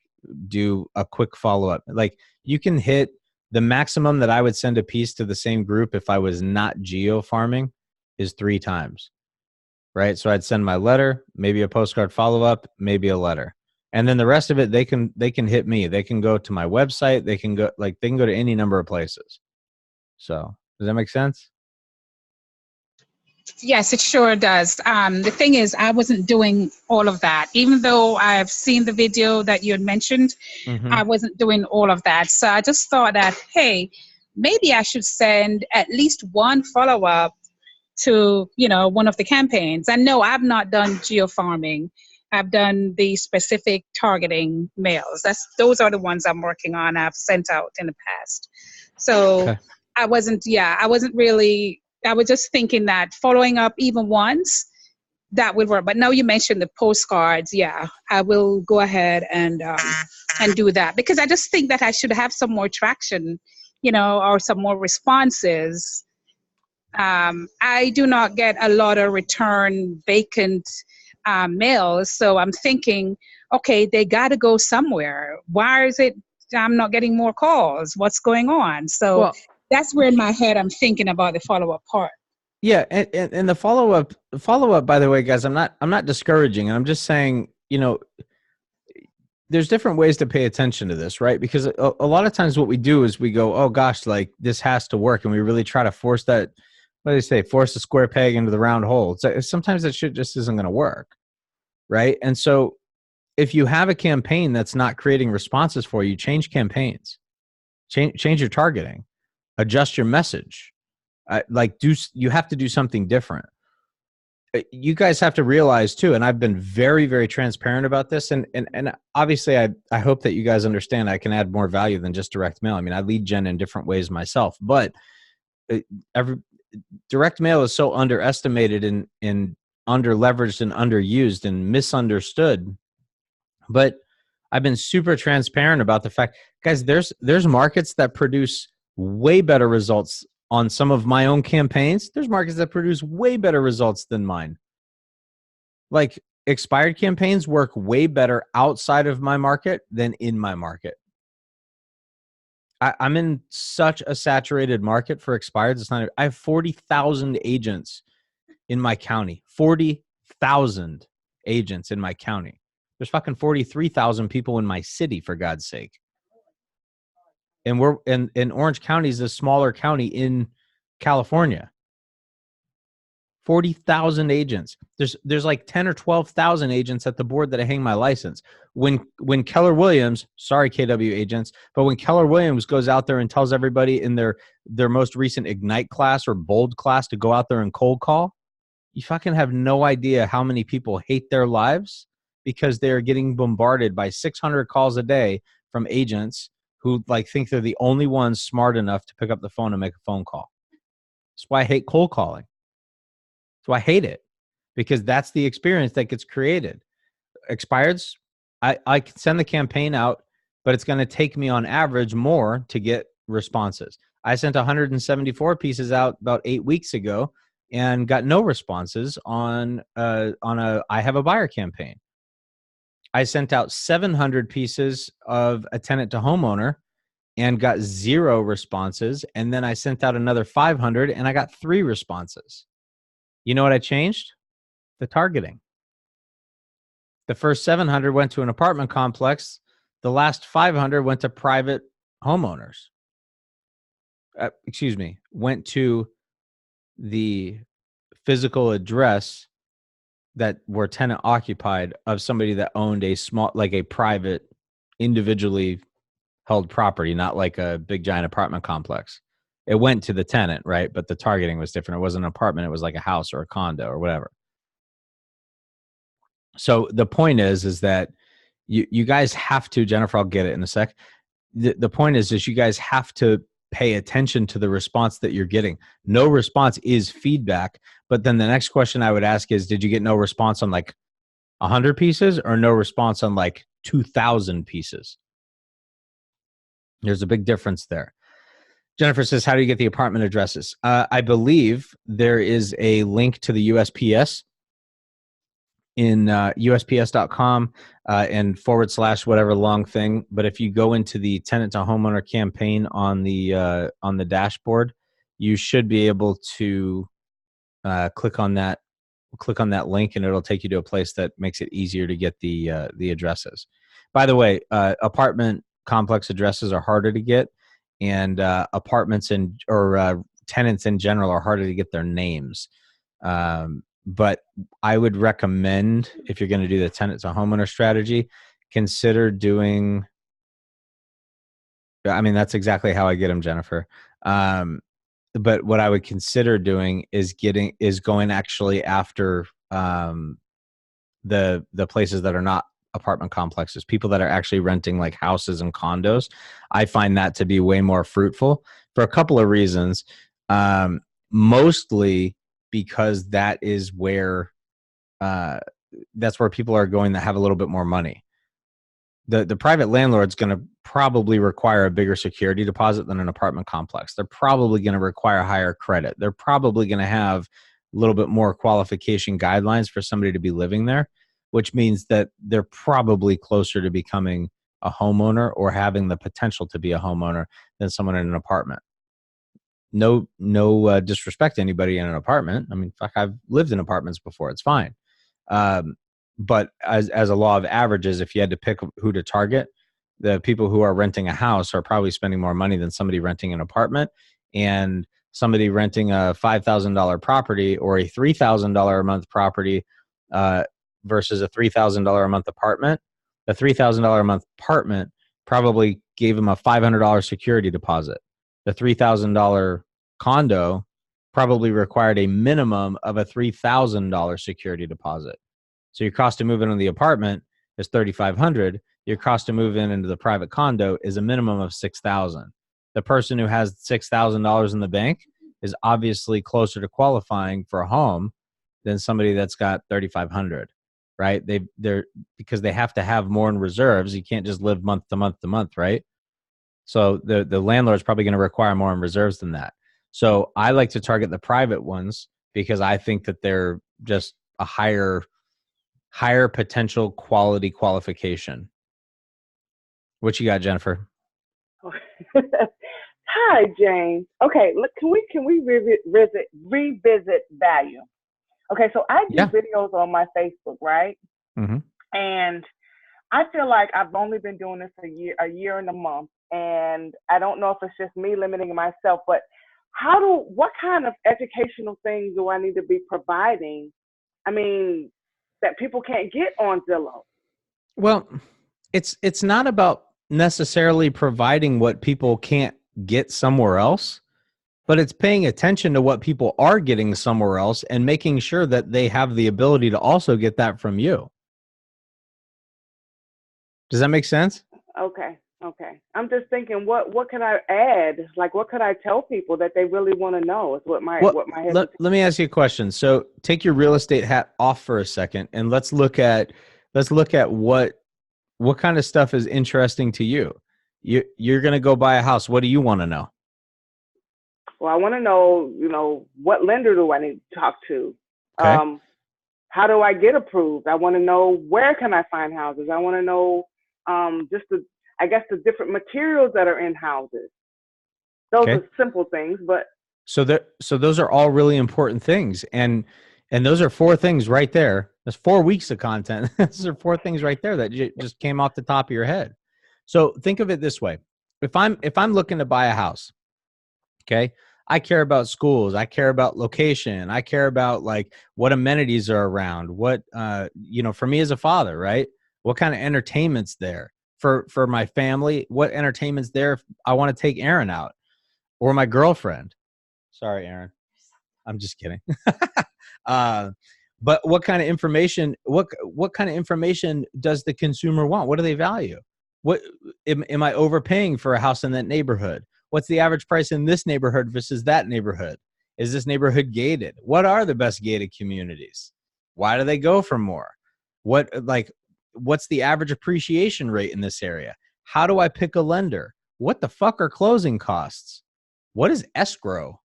do a quick follow-up. Like you can hit the maximum that I would send a piece to the same group if I was not geo farming is 3 times. Right. So I'd send my letter, maybe a postcard follow-up, maybe a letter. And then the rest of it, they can hit me. They can go to my website. They can go to any number of places. So does that make sense? Yes, it sure does. The thing is, I wasn't doing all of that. Even though I've seen the video that you had mentioned, I wasn't doing all of that. So I just thought that, hey, maybe I should send at least one follow-up to, you know, one of the campaigns. And no, I've not done geo farming. I've done the specific targeting mails. Those are the ones I'm working on. I've sent out in the past. So okay. I wasn't really, I was just thinking that following up even once, that would work. But now you mentioned the postcards. Yeah, I will go ahead and do that, because I just think that I should have some more traction, you know, or some more responses. I do not get a lot of return vacant mails. So I'm thinking, okay, they got to go somewhere. Why is it I'm not getting more calls? What's going on? So, that's where in my head I'm thinking about the follow-up part. Yeah, and the follow up. By the way, guys, I'm not discouraging. I'm just saying, there's different ways to pay attention to this, right? Because a lot of times what we do is we go, oh gosh, like this has to work, and we really try to force that. What do they say? Force a square peg into the round hole. It's like, sometimes that shit just isn't going to work, right? And so if you have a campaign that's not creating responses for you, change campaigns, change your targeting, adjust your message. You have to do something different. You guys have to realize too, and I've been very, very transparent about this, and obviously I hope that you guys understand I can add more value than just direct mail. I mean, I lead gen in different ways myself, but every direct mail is so underestimated and under leveraged and underused and misunderstood. But I've been super transparent about the fact, guys, there's markets that produce way better results on some of my own campaigns. There's markets that produce way better results than mine. Like expired campaigns work way better outside of my market than in my market. I'm in such a saturated market for expireds. It's not. I have 40,000 agents in my county. 40,000 agents in my county. There's fucking 43,000 people in my city, for God's sake. And we're in Orange County is a smaller county in California. 40,000 agents. There's like 10 or 12,000 agents at the board that I hang my license. When Keller Williams, sorry KW agents, but when Keller Williams goes out there and tells everybody in their most recent Ignite class or Bold class to go out there and cold call, you fucking have no idea how many people hate their lives because they're getting bombarded by 600 calls a day from agents who like think they're the only ones smart enough to pick up the phone and make a phone call. That's why I hate cold calling. So I hate it because that's the experience that gets created. Expireds, I can send the campaign out, but it's going to take me on average more to get responses. I sent 174 pieces out about 8 weeks ago and got no responses on a I have a buyer campaign. I sent out 700 pieces of a tenant to homeowner and got 0 responses. And then I sent out another 500 and I got 3 responses. You know what I changed? The targeting. The first 700 went to an apartment complex. The last 500 went to private homeowners. Went to the physical address that were tenant occupied of somebody that owned a small, like a private, individually held property, not like a big giant apartment complex. It went to the tenant, right? But the targeting was different. It wasn't an apartment. It was like a house or a condo or whatever. So the point is that you guys have to, Jennifer, I'll get it in a sec. The point is you guys have to pay attention to the response that you're getting. No response is feedback. But then the next question I would ask is, did you get no response on like 100 pieces or no response on like 2,000 pieces? There's a big difference there. Jennifer says, how do you get the apartment addresses? I believe there is a link to the USPS in USPS.com and / whatever long thing. But if you go into the tenant to homeowner campaign on the dashboard, you should be able to click on that link, and it'll take you to a place that makes it easier to get the addresses. By the way, apartment complex addresses are harder to get, and apartments or tenants in general are harder to get their names. But I would recommend, if you're going to do the tenant to homeowner strategy, consider doing. I mean, that's exactly how I get them, Jennifer. But what I would consider doing is going actually after the places that are not apartment complexes, people that are actually renting like houses and condos. I find that to be way more fruitful for a couple of reasons. Mostly because that is where that's where people are going that have a little bit more money. The private landlord's going to probably require a bigger security deposit than an apartment complex. They're probably going to require higher credit. They're probably going to have a little bit more qualification guidelines for somebody to be living there, which means that they're probably closer to becoming a homeowner or having the potential to be a homeowner than someone in an apartment. no disrespect to anybody in an apartment. I mean, fuck, I've lived in apartments before. It's fine. Um, but as a law of averages, if you had to pick who to target, the people who are renting a house are probably spending more money than somebody renting an apartment, and somebody renting a $5,000 property or a $3,000 a month property versus a $3,000 a month apartment. The $3,000 a month apartment probably gave them a $500 security deposit. The $3,000 condo probably required a minimum of a $3,000 security deposit. So your cost to move into the apartment is $3,500. Your cost to move into the private condo is a minimum of $6,000. The person who has $6,000 in the bank is obviously closer to qualifying for a home than somebody that's got $3,500, right? They're because they have to have more in reserves. You can't just live month to month to month, right? So the landlord's probably going to require more in reserves than that. So I like to target the private ones because I think that they're just a higher potential quality qualification. What you got, Jennifer? Hi, James. Okay, look, can we revisit value? Okay, so I do videos on my Facebook, right? Mm-hmm. And I feel like I've only been doing this a year and a month, and I don't know if it's just me limiting myself, but what kind of educational things do I need to be providing? I mean, that people can't get on Zillow. Well, it's not about necessarily providing what people can't get somewhere else, but it's paying attention to what people are getting somewhere else and making sure that they have the ability to also get that from you. Does that make sense? Okay. I'm just thinking, what can I add? Like, what could I tell people that they really want to know? Is what my let me ask you a question. So take your real estate hat off for a second, and let's look at what kind of stuff is interesting to you. You're going to go buy a house. What do you want to know? Well, I want to know, what lender do I need to talk to? Okay. How do I get approved? I want to know, where can I find houses? I want to know just the different materials that are in houses. Those are simple things, but so those are all really important things, and those are 4 things right there. That's 4 weeks of content. Those are 4 things right there that just came off the top of your head. So think of it this way: if I'm looking to buy a house, okay, I care about schools, I care about location, I care about like what amenities are around, what for me as a father, right? What kind of entertainment's there for my family? What entertainment's there if I want to take Aaron out or my girlfriend? Sorry, Aaron. I'm just kidding. But what kind of information? What kind of information does the consumer want? What do they value? What am I overpaying for a house in that neighborhood? What's the average price in this neighborhood versus that neighborhood? Is this neighborhood gated? What are the best gated communities? Why do they go for more? What's the average appreciation rate in this area? How do I pick a lender? What the fuck are closing costs? What is escrow?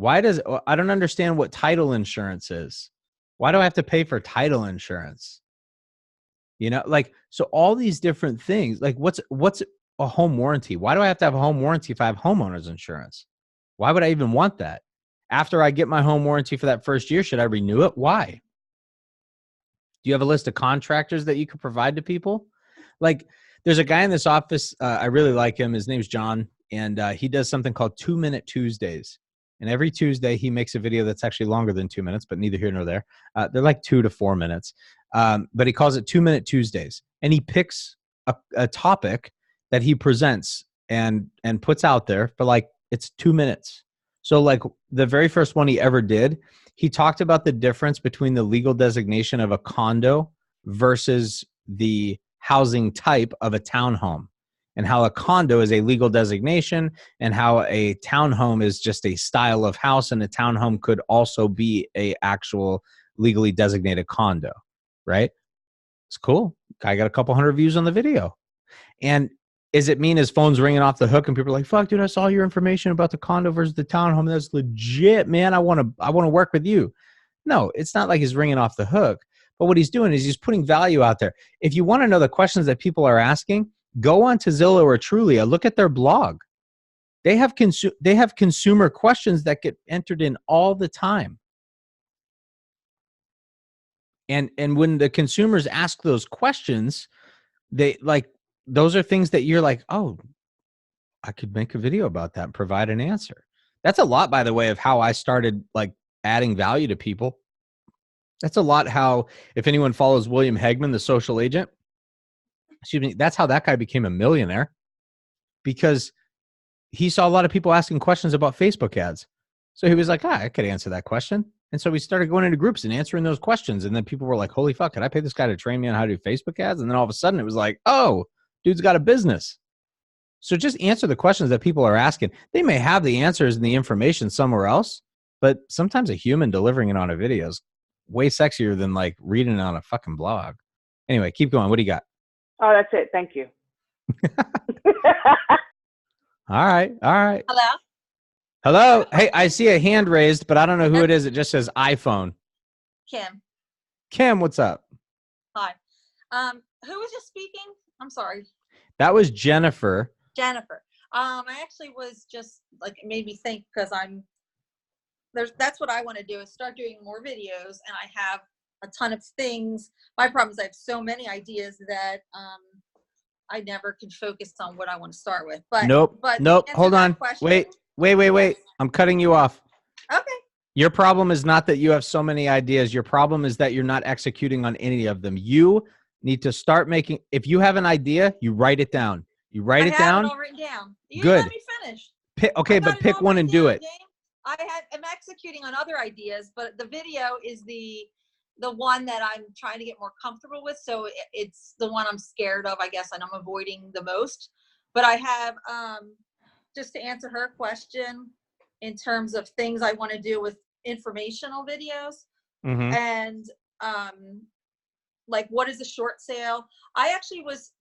I don't understand what title insurance is. Why do I have to pay for title insurance? So all these different things, like what's a home warranty? Why do I have to have a home warranty if I have homeowner's insurance? Why would I even want that? After I get my home warranty for that first year, should I renew it? Why? Do you have a list of contractors that you could provide to people? Like, there's a guy in this office. I really like him. His name's John, and he does something called 2-Minute Tuesdays. And every Tuesday, he makes a video that's actually longer than 2 minutes, but neither here nor there. They're like 2 to 4 minutes. But he calls it 2-Minute Tuesdays. And he picks a topic that he presents and puts out there for it's 2 minutes. So like the very first one he ever did, he talked about the difference between the legal designation of a condo versus the housing type of a townhome, and how a condo is a legal designation and how a townhome is just a style of house, and a townhome could also be a actual legally designated condo, right? It's cool. I got a couple hundred views on the video. And does it mean his phone's ringing off the hook and people are like, fuck, dude, I saw your information about the condo versus the townhome. That's legit, man. I want to work with you. No, it's not like he's ringing off the hook. But what he's doing is he's putting value out there. If you want to know the questions that people are asking, go on to Zillow or Trulia, look at their blog. They have consumer questions that get entered in all the time. And when the consumers ask those questions, they like, those are things that you're like, oh, I could make a video about that and provide an answer. That's a lot, by the way, of how I started like adding value to people. That's a lot how, if anyone follows William Hegman, the social agent, excuse me, that's how that guy became a millionaire, because he saw a lot of people asking questions about Facebook ads. So he was like, I could answer that question. And so we started going into groups and answering those questions. And then people were like, holy fuck, could I pay this guy to train me on how to do Facebook ads? And then all of a sudden it was like, oh, dude's got a business. So just answer the questions that people are asking. They may have the answers and the information somewhere else, but sometimes a human delivering it on a video is way sexier than like reading it on a fucking blog. Anyway, keep going. What do you got? Oh, that's it. Thank you. All right. All right. Hello? Hello. Hey, I see a hand raised, but I don't know who it is. It just says iPhone. Kim. Kim, what's up? Hi. Who was just speaking? I'm sorry. That was Jennifer. Jennifer. I actually was just like, it made me think, because that's what I want to do, is start doing more videos, and I have a ton of things. My problem is I have so many ideas that I never can focus on what I want to start with. But Nope. Hold on. Question, Wait. I'm cutting you off. Okay. Your problem is not that you have so many ideas. Your problem is that you're not executing on any of them. You need to start making, if you have an idea, you write it down. You write it down. I have it all written down. You Good. Let me finish. But pick one and do it. I'm executing on other ideas, but the video is the one that I'm trying to get more comfortable with. So it's the one I'm scared of, I guess, and I'm avoiding the most. But I have, just to answer her question, in terms of things I want to do with informational videos, and like, what is a short sale? I actually was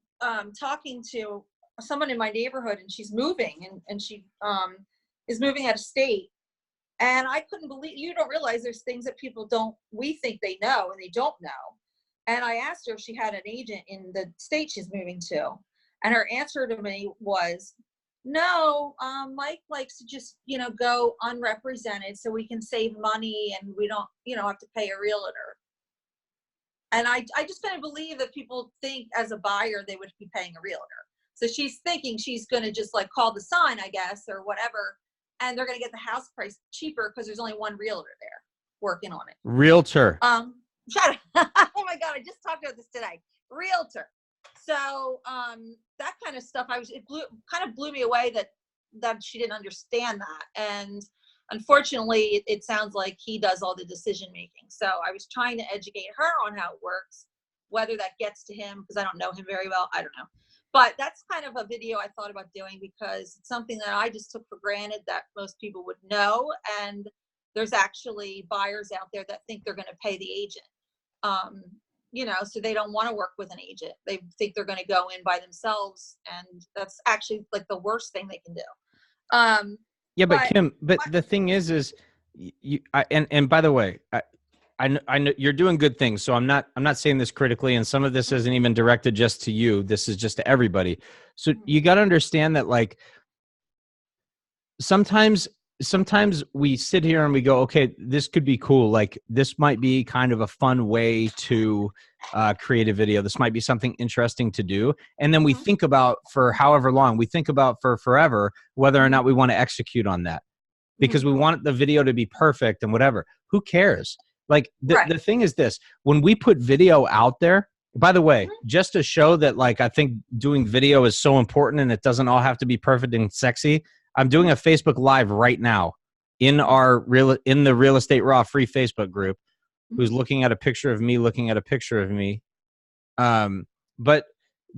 talking to someone in my neighborhood, and she's moving, and she is moving out of state. And I couldn't believe, you don't realize there's things that we think they know and they don't know. And I asked her if she had an agent in the state she's moving to. And her answer to me was, no, Mike likes to just, go unrepresented so we can save money and we don't, have to pay a realtor. And I just couldn't believe that people think as a buyer they would be paying a realtor. So she's thinking she's going to just like call the sign, I guess, or whatever. And they're going to get the house price cheaper because there's only one realtor there working on it. Realtor. Shut up. Oh my God. I just talked about this today. Realtor. So, that kind of stuff, kind of blew me away that she didn't understand that. And unfortunately, it sounds like he does all the decision making. So I was trying to educate her on how it works, whether that gets to him, because I don't know him very well. I don't know. But that's kind of a video I thought about doing, because it's something that I just took for granted that most people would know. And there's actually buyers out there that think they're going to pay the agent. So they don't want to work with an agent. They think they're going to go in by themselves. And that's actually like the worst thing they can do. Yeah, but Kim, the thing is and by the way, I know you're doing good things, so I'm not saying this critically, and some of this isn't even directed just to you. This is just to everybody. So you got to understand that, like, sometimes we sit here and we go, okay, this could be cool. Like, this might be kind of a fun way to create a video. This might be something interesting to do. And then we think about for however long, we think about for forever, whether or not we want to execute on that, because we want the video to be perfect and whatever. Who cares? Like, the thing is this, when we put video out there, by the way, just to show that, like, I think doing video is so important and it doesn't all have to be perfect and sexy, I'm doing a Facebook Live right now in the Real Estate Raw free Facebook group, who's looking at a picture of me, looking at a picture of me. But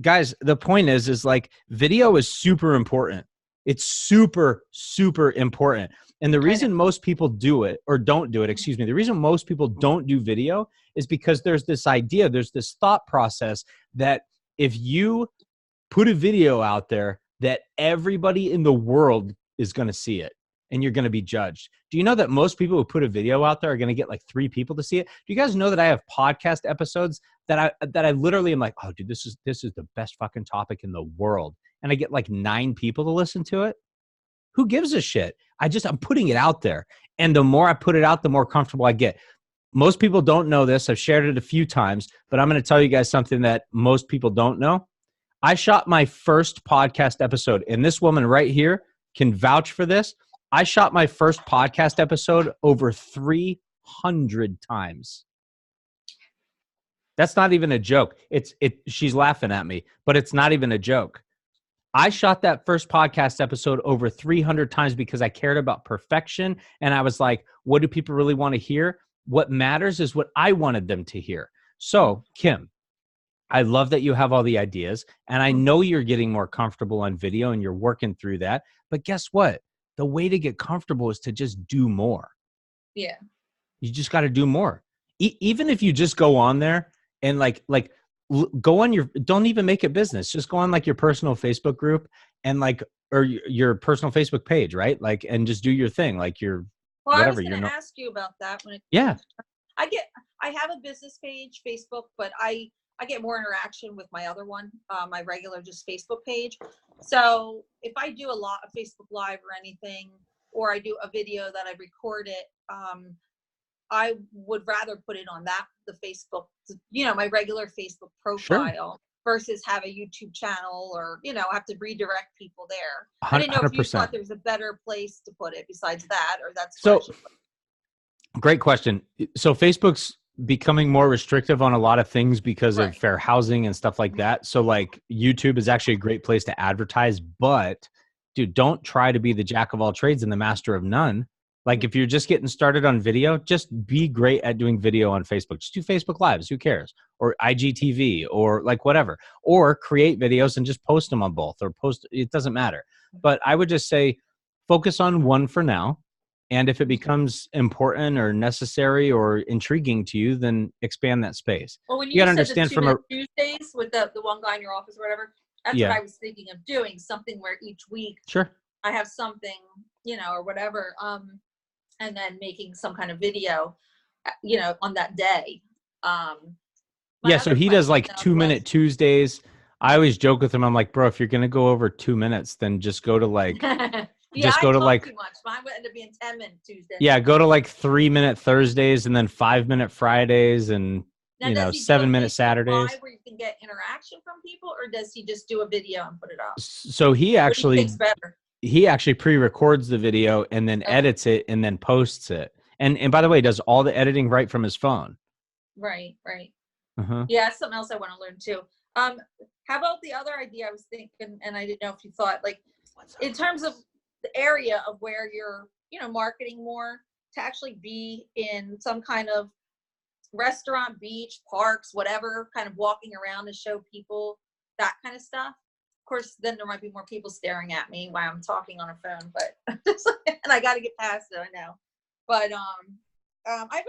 guys, the point is like, video is super important. It's super, super important. And the reason most people do it, or don't do it, the reason most people don't do video is because there's this idea, there's this thought process that if you put a video out there, that everybody in the world is going to see it and you're going to be judged. Do you know that most people who put a video out there are going to get like 3 people to see it? Do you guys know that I have podcast episodes that I literally am like, oh dude, this is the best fucking topic in the world, and I get like 9 people to listen to it? Who gives a shit? I'm putting it out there. And the more I put it out, the more comfortable I get. Most people don't know this. I've shared it a few times, but I'm going to tell you guys something that most people don't know. I shot my first podcast episode, and this woman right here can vouch for this. I shot my first podcast episode over 300 times. That's not even a joke. She's laughing at me, but it's not even a joke. I shot that first podcast episode over 300 times because I cared about perfection. And I was like, what do people really want to hear? What matters is what I wanted them to hear. So, Kim, I love that you have all the ideas. And I know you're getting more comfortable on video and you're working through that. But guess what? The way to get comfortable is to just do more. Yeah. You just got to do more. Even if you just go on there and go on don't even make it business. Just go on like your personal Facebook group and or your personal Facebook page, right? Like, and just do your thing. Like Well, whatever. I was going to ask you about that Yeah. I have a business page, Facebook, but I get more interaction with my other one, my regular just Facebook page. So if I do a lot of Facebook Live or anything, or I do a video that I recorded, I would rather put it on the Facebook, my regular Facebook profile versus have a YouTube channel or, have to redirect people there. I didn't know if you thought there was a better place to put it besides that, or that's so great question. So Facebook's becoming more restrictive on a lot of things because of fair housing and stuff like that. So like YouTube is actually a great place to advertise, but dude, don't try to be the jack of all trades and the master of none. Like if you're just getting started on video, just be great at doing video on Facebook. Just do Facebook Lives. Who cares? Or IGTV or like whatever. Or create videos and just post them on both it doesn't matter. But I would just say focus on one for now. And if it becomes important or necessary or intriguing to you, then expand that space. Well, when you got to understand from Tuesdays with the one guy in your office or whatever, that's what I was thinking of doing. Something where each week I have something, or whatever. And then making some kind of video, on that day. So he does like 2-minute Tuesdays. I always joke with him. I'm like, bro, if you're going to go over 2 minutes, then just go to like, go to like too much. Mine would end up being 10-minute Tuesdays. Yeah. Go to like 3-minute Thursdays and then 5-minute Fridays and, now, 7-minute Saturdays. Live where you can get interaction from people, or does he just do a video and put it up? So he actually pre-records the video and then edits it and then posts it. And by the way, does all the editing right from his phone. Right. Yeah, that's something else I want to learn too. How about the other idea I was thinking, and I didn't know if you thought, like, in terms of the area of where you're, marketing more, to actually be in some kind of restaurant, beach, parks, whatever, kind of walking around to show people that kind of stuff. Of course, then there might be more people staring at me while I'm talking on a phone, but and I got to get past it. I know, but I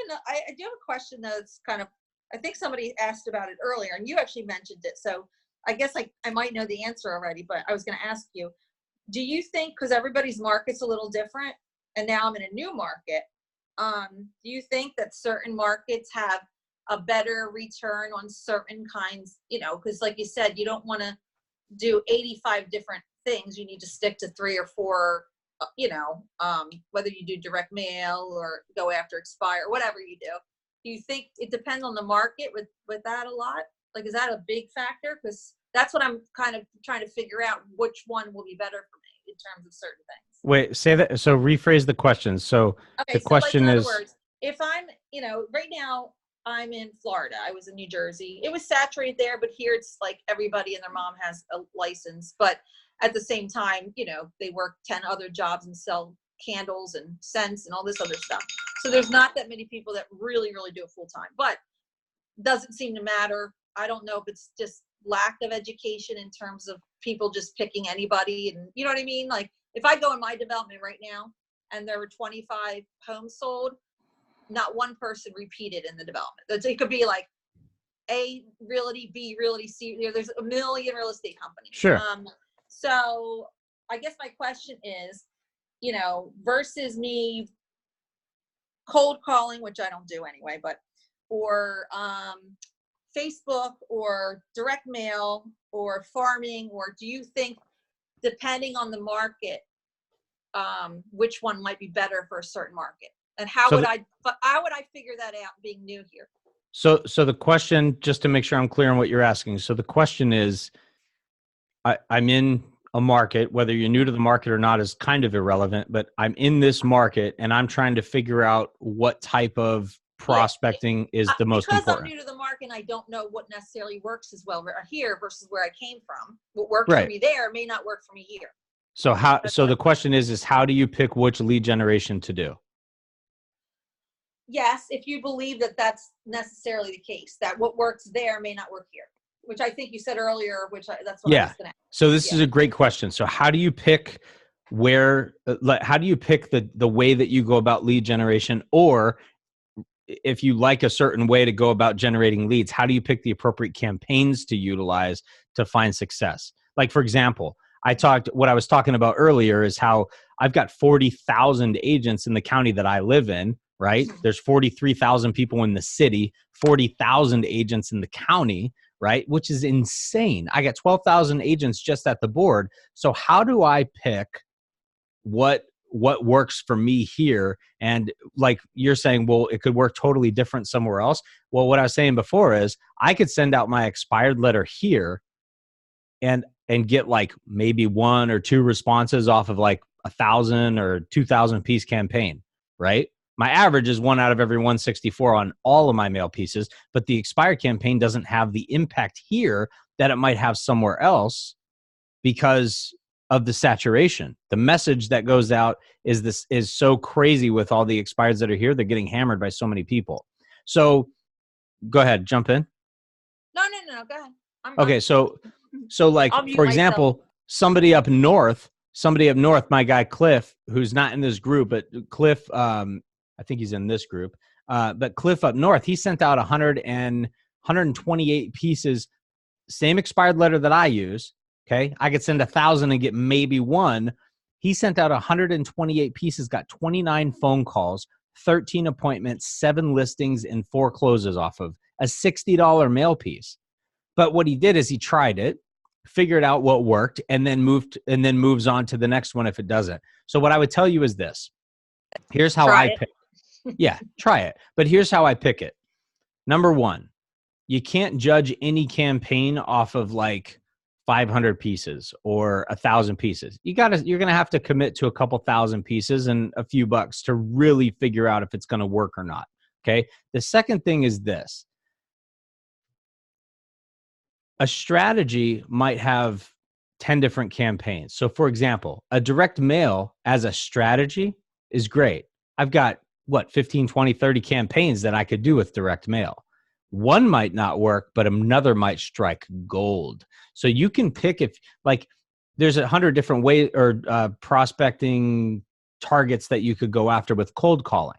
do have a question that's kind of, I think somebody asked about it earlier, and you actually mentioned it. So I guess I might know the answer already, but I was going to ask you: do you think, because everybody's market's a little different, and now I'm in a new market, do you think that certain markets have a better return on certain kinds? Because like you said, you don't want to do 85 different things. You need to stick to 3 or 4, whether you do direct mail or go after expire, whatever you do. Do you think it depends on the market with that a lot? Like, is that a big factor? Because that's what I'm kind of trying to figure out, which one will be better for me in terms of certain things. Wait, say that. So rephrase the question. So the question is, in other words, if I'm, right now I'm in Florida. I was in New Jersey. It was saturated there, but here it's like everybody and their mom has a license. But at the same time, they work 10 other jobs and sell candles and scents and all this other stuff. So there's not that many people that really, really do it full time, but doesn't seem to matter. I don't know if it's just lack of education in terms of people just picking anybody, and you know what I mean? Like, if I go in my development right now and there were 25 homes sold, not one person repeated in the development. It could be like A realty, B realty, C. There's a million real estate companies. Sure. So I guess my question is, versus me cold calling, which I don't do anyway, or Facebook or direct mail or farming, or do you think, depending on the market, which one might be better for a certain market. And how So would I figure that out being new here? So the question, just to make sure I'm clear on what you're asking. So the question is, I'm in a market, whether you're new to the market or not is kind of irrelevant, but I'm in this market and I'm trying to figure out what type of prospecting is the most because important. I'm new to the market and I don't know what necessarily works as well here versus where I came from. What worked Right. for me there may not work for me here. So the question is how do you pick which lead generation to do? Yes, if you believe that that's necessarily the case, that what works there may not work here, which I think you said earlier, that's what I was going to ask. So this is a great question. So how do you pick how do you pick the way that you go about lead generation, or if you like a certain way to go about generating leads, how do you pick the appropriate campaigns to utilize to find success? Like, for example, what I was talking about earlier is how I've got 40,000 agents in the county that I live in, right? There's 43,000 people in the city, 40,000 agents in the county, right? Which is insane. I got 12,000 agents just at the board. So how do I pick what works for me here? And like you're saying, well, it could work totally different somewhere else. Well, what I was saying before is I could send out my expired letter here and get like maybe 1 or 2 responses off of like 1,000 or 2,000 piece campaign, right? My average is 1 out of every 164 on all of my mail pieces, but the expired campaign doesn't have the impact here that it might have somewhere else because of the saturation. The message that goes out is so crazy with all the expireds that are here. They're getting hammered by so many people. So go ahead, jump in. No, go ahead. Okay, so like, for example, somebody up north, my guy Cliff, who's not in this group, but Cliff, I think he's in this group, but Cliff up north, he sent out 128 pieces, same expired letter that I use. Okay, I could send 1,000 and get maybe 1. He sent out 128 pieces, got 29 phone calls, 13 appointments, 7 listings, and 4 closes off of a $60 mail piece. But what he did is he tried it, figured out what worked, and then moves on to the next one if it doesn't. So what I would tell you is this. Here's how I pick. Yeah, try it. But here's how I pick it. Number 1, you can't judge any campaign off of like 500 pieces or 1,000 pieces. You're going to have to commit to a couple thousand pieces and a few bucks to really figure out if it's going to work or not. Okay. The second thing is this. A strategy might have 10 different campaigns. So for example, a direct mail as a strategy is great. I've got 15, 20, 30 campaigns that I could do with direct mail. One might not work, but another might strike gold. So you can pick there's 100 different ways or prospecting targets that you could go after with cold calling.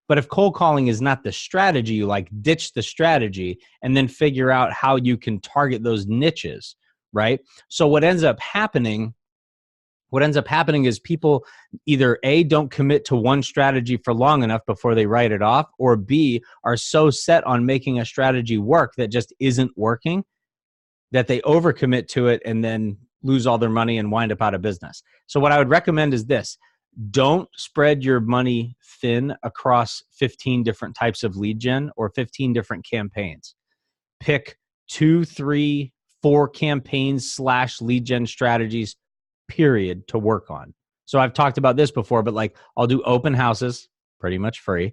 But if cold calling is not the strategy, you ditch the strategy and then figure out how you can target those niches, right? So what ends up happening is people either A, don't commit to one strategy for long enough before they write it off, or B, are so set on making a strategy work that just isn't working that they overcommit to it and then lose all their money and wind up out of business. So what I would recommend is this. Don't spread your money thin across 15 different types of lead gen or 15 different campaigns. Pick 2, 3, 4 campaigns / lead gen strategies, period, to work on. So I've talked about this before, but I'll do open houses, pretty much free,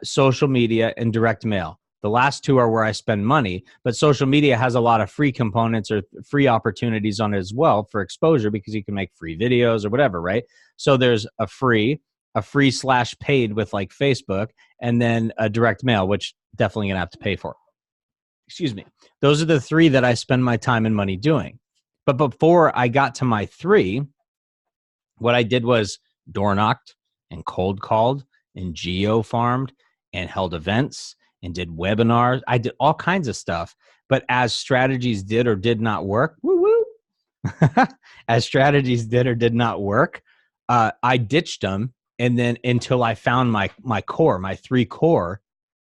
social media, and direct mail. The last 2 are where I spend money, but social media has a lot of free components or free opportunities on it as well for exposure because you can make free videos or whatever, right? So there's a free / paid with Facebook, and then a direct mail, which definitely gonna have to pay for. Excuse me. Those are the 3 that I spend my time and money doing. But before I got to my 3, what I did was door knocked and cold called and geo farmed and held events and did webinars. I did all kinds of stuff. But as strategies did or did not work, as strategies did or did not work, I ditched them. And then until I found my core, my 3 core,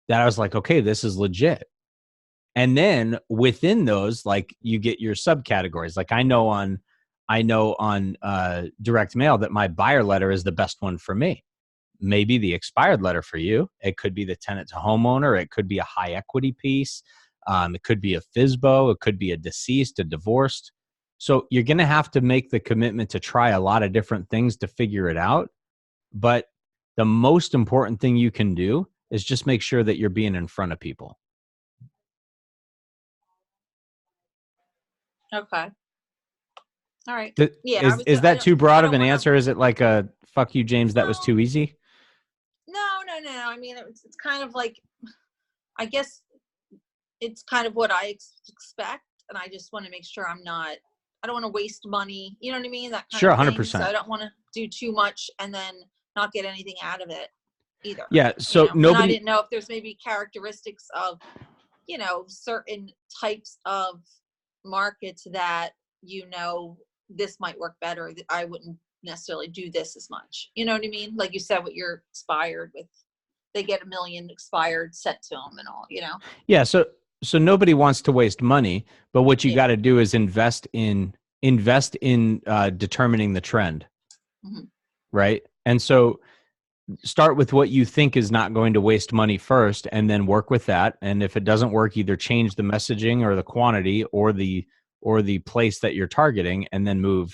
that I was like, okay, this is legit. And then within those, you get your subcategories. I know on I know on direct mail that my buyer letter is the best one for me. Maybe the expired letter for you. It could be the tenant to homeowner. It could be a high equity piece. It could be a FSBO. It could be a deceased, a divorced. So you're going to have to make the commitment to try a lot of different things to figure it out. But the most important thing you can do is just make sure that you're being in front of people. Okay. All right. Is that too broad of an answer? Is it like a fuck you, James? That was too easy. No. I mean, it's kind of like, I guess it's kind of what I expect, and I just want to make sure I don't want to waste money. You know what I mean? That kind sure, of thing. 100%. So I don't want to do too much and then not get anything out of it either. Yeah. So nobody. And I didn't know if there's maybe characteristics of, certain types of markets that, this might work better. I wouldn't necessarily do this as much. You know what I mean? Like you said, what you're expired with, they get 1 million expired sent to them and all, Yeah. So nobody wants to waste money, but what you got to do is invest in determining the trend. Mm-hmm. Right. And so start with what you think is not going to waste money first, and then work with that. And if it doesn't work, either change the messaging or the quantity or the place that you're targeting, and then move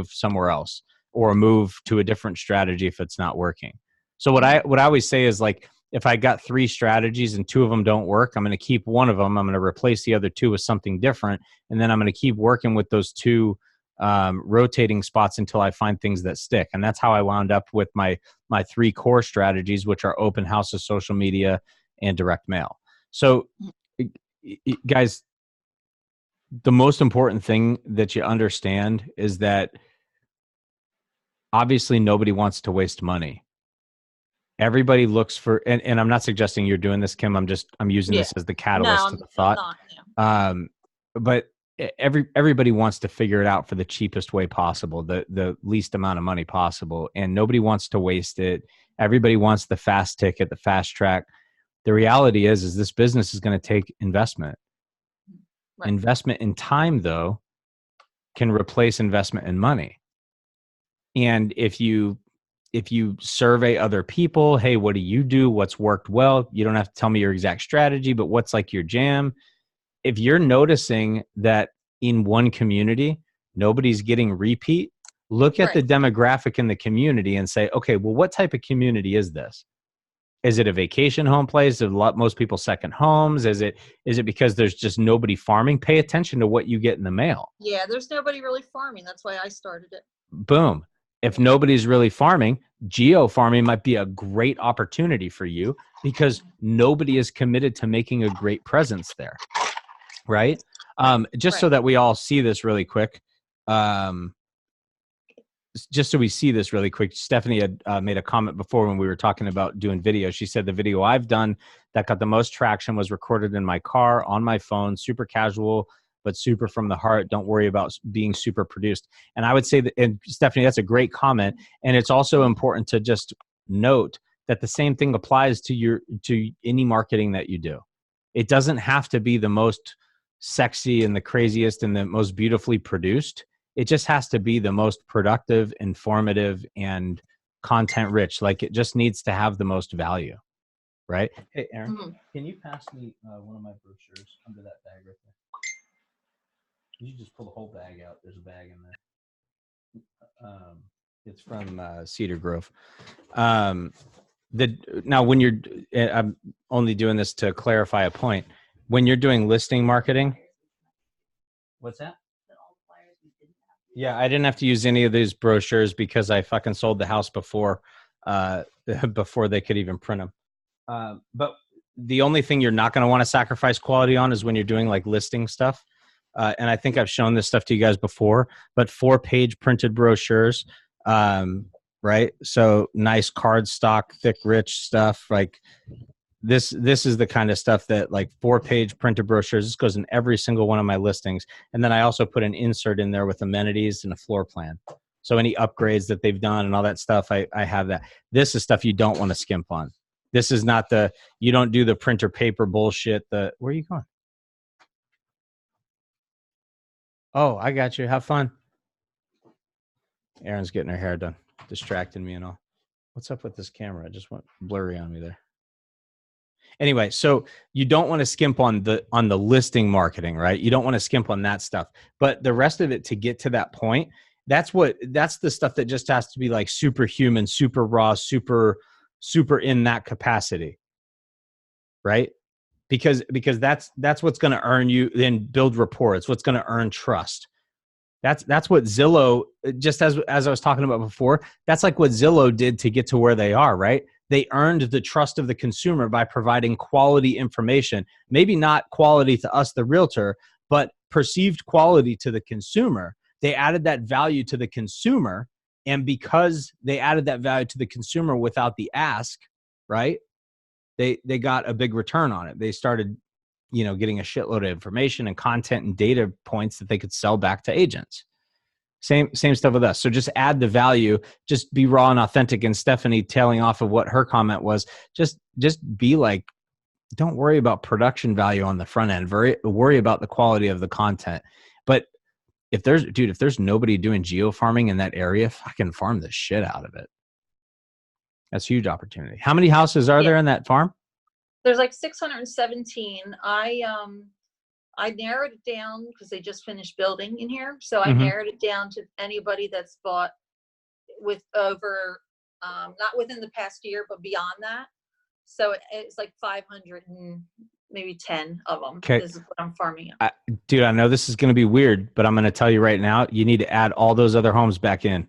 somewhere else, or move to a different strategy if it's not working. So what I always say is, like, if I got 3 strategies and 2 of them don't work, I'm going to keep one of them. I'm going to replace the other 2 with something different. And then I'm going to keep working with those 2 rotating spots until I find things that stick. And that's how I wound up with my 3 core strategies, which are open houses, social media, and direct mail. So guys, the most important thing that you understand is that obviously nobody wants to waste money. Everybody looks for, and I'm not suggesting you're doing this, Kim. I'm using this as the catalyst to the thought. But everybody wants to figure it out for the cheapest way possible, the least amount of money possible, and nobody wants to waste it. Everybody wants the fast ticket, the fast track. The reality is this business is going to take investment. Right. Investment in time, though, can replace investment in money. And if you survey other people, hey, what do you do? What's worked well? You don't have to tell me your exact strategy, but what's like your jam? If you're noticing that in one community, nobody's getting repeat, look at the demographic in the community and say, okay, well, what type of community is this? Is it a vacation home place? Is most people second homes? Is it because there's just nobody farming? Pay attention to what you get in the mail. Yeah, there's nobody really farming. That's why I started it. Boom. If nobody's really farming, geo farming might be a great opportunity for you, because nobody is committed to making a great presence there. Right. So that we all see this really quick. Just so we see this really quick, Stephanie had made a comment before when we were talking about doing video. She said the video I've done that got the most traction was recorded in my car on my phone, super casual, but super from the heart. Don't worry about being super produced. And I would say that, and Stephanie, that's a great comment. And it's also important to just note that the same thing applies to any marketing that you do. It doesn't have to be the most sexy and the craziest and the most beautifully produced. It just has to be the most productive, informative, and content rich. Like, it just needs to have the most value, right? Hey, Aaron, can you pass me one of my brochures under that bag right there? You just pull the whole bag out. There's a bag in there. It's from Cedar Grove. Now, when you're, I'm only doing this to clarify a point. When you're doing listing marketing, what's that? Yeah, I didn't have to use any of these brochures because I fucking sold the house before they could even print them. But the only thing you're not going to want to sacrifice quality on is when you're doing like listing stuff. And I think I've shown this stuff to you guys before, but 4-page printed brochures, right? So nice cardstock, thick, rich stuff. Like this is the kind of stuff that, like, 4-page printed brochures. This goes in every single one of my listings. And then I also put an insert in there with amenities and a floor plan. So any upgrades that they've done and all that stuff, I have that. This is stuff you don't want to skimp on. This is not you don't do the printer paper bullshit. Where are you going? Oh, I got you. Have fun. Erin's getting her hair done, distracting me and all. What's up with this camera? It just went blurry on me there. Anyway, so you don't want to skimp on the listing marketing, right? You don't want to skimp on that stuff. But the rest of it to get to that point, that's the stuff that just has to be like superhuman, super raw, super in that capacity. Right? Because that's what's going to earn you, then build rapport. It's what's going to earn trust. That's what Zillow, just as I was talking about before, that's like what Zillow did to get to where they are, right? They earned the trust of the consumer by providing quality information, maybe not quality to us, the realtor, but perceived quality to the consumer. They added that value to the consumer. And because they added that value to the consumer without the ask, right? They got a big return on it. They started, getting a shitload of information and content and data points that they could sell back to agents. Same stuff with us. So just add the value, just be raw and authentic. And Stephanie, tailing off of what her comment was, just be like, don't worry about production value on the front end. Worry about the quality of the content. But if there's nobody doing geo farming in that area, fucking farm the shit out of it. That's a huge opportunity. How many houses are there in that farm? There's like 617. I narrowed it down because they just finished building in here. So I narrowed it down to anybody that's bought with over, not within the past year, but beyond that. So it's like 500 and maybe 10 of them. Okay. This is what I'm farming. Dude, I know this is going to be weird, but I'm going to tell you right now, you need to add all those other homes back in.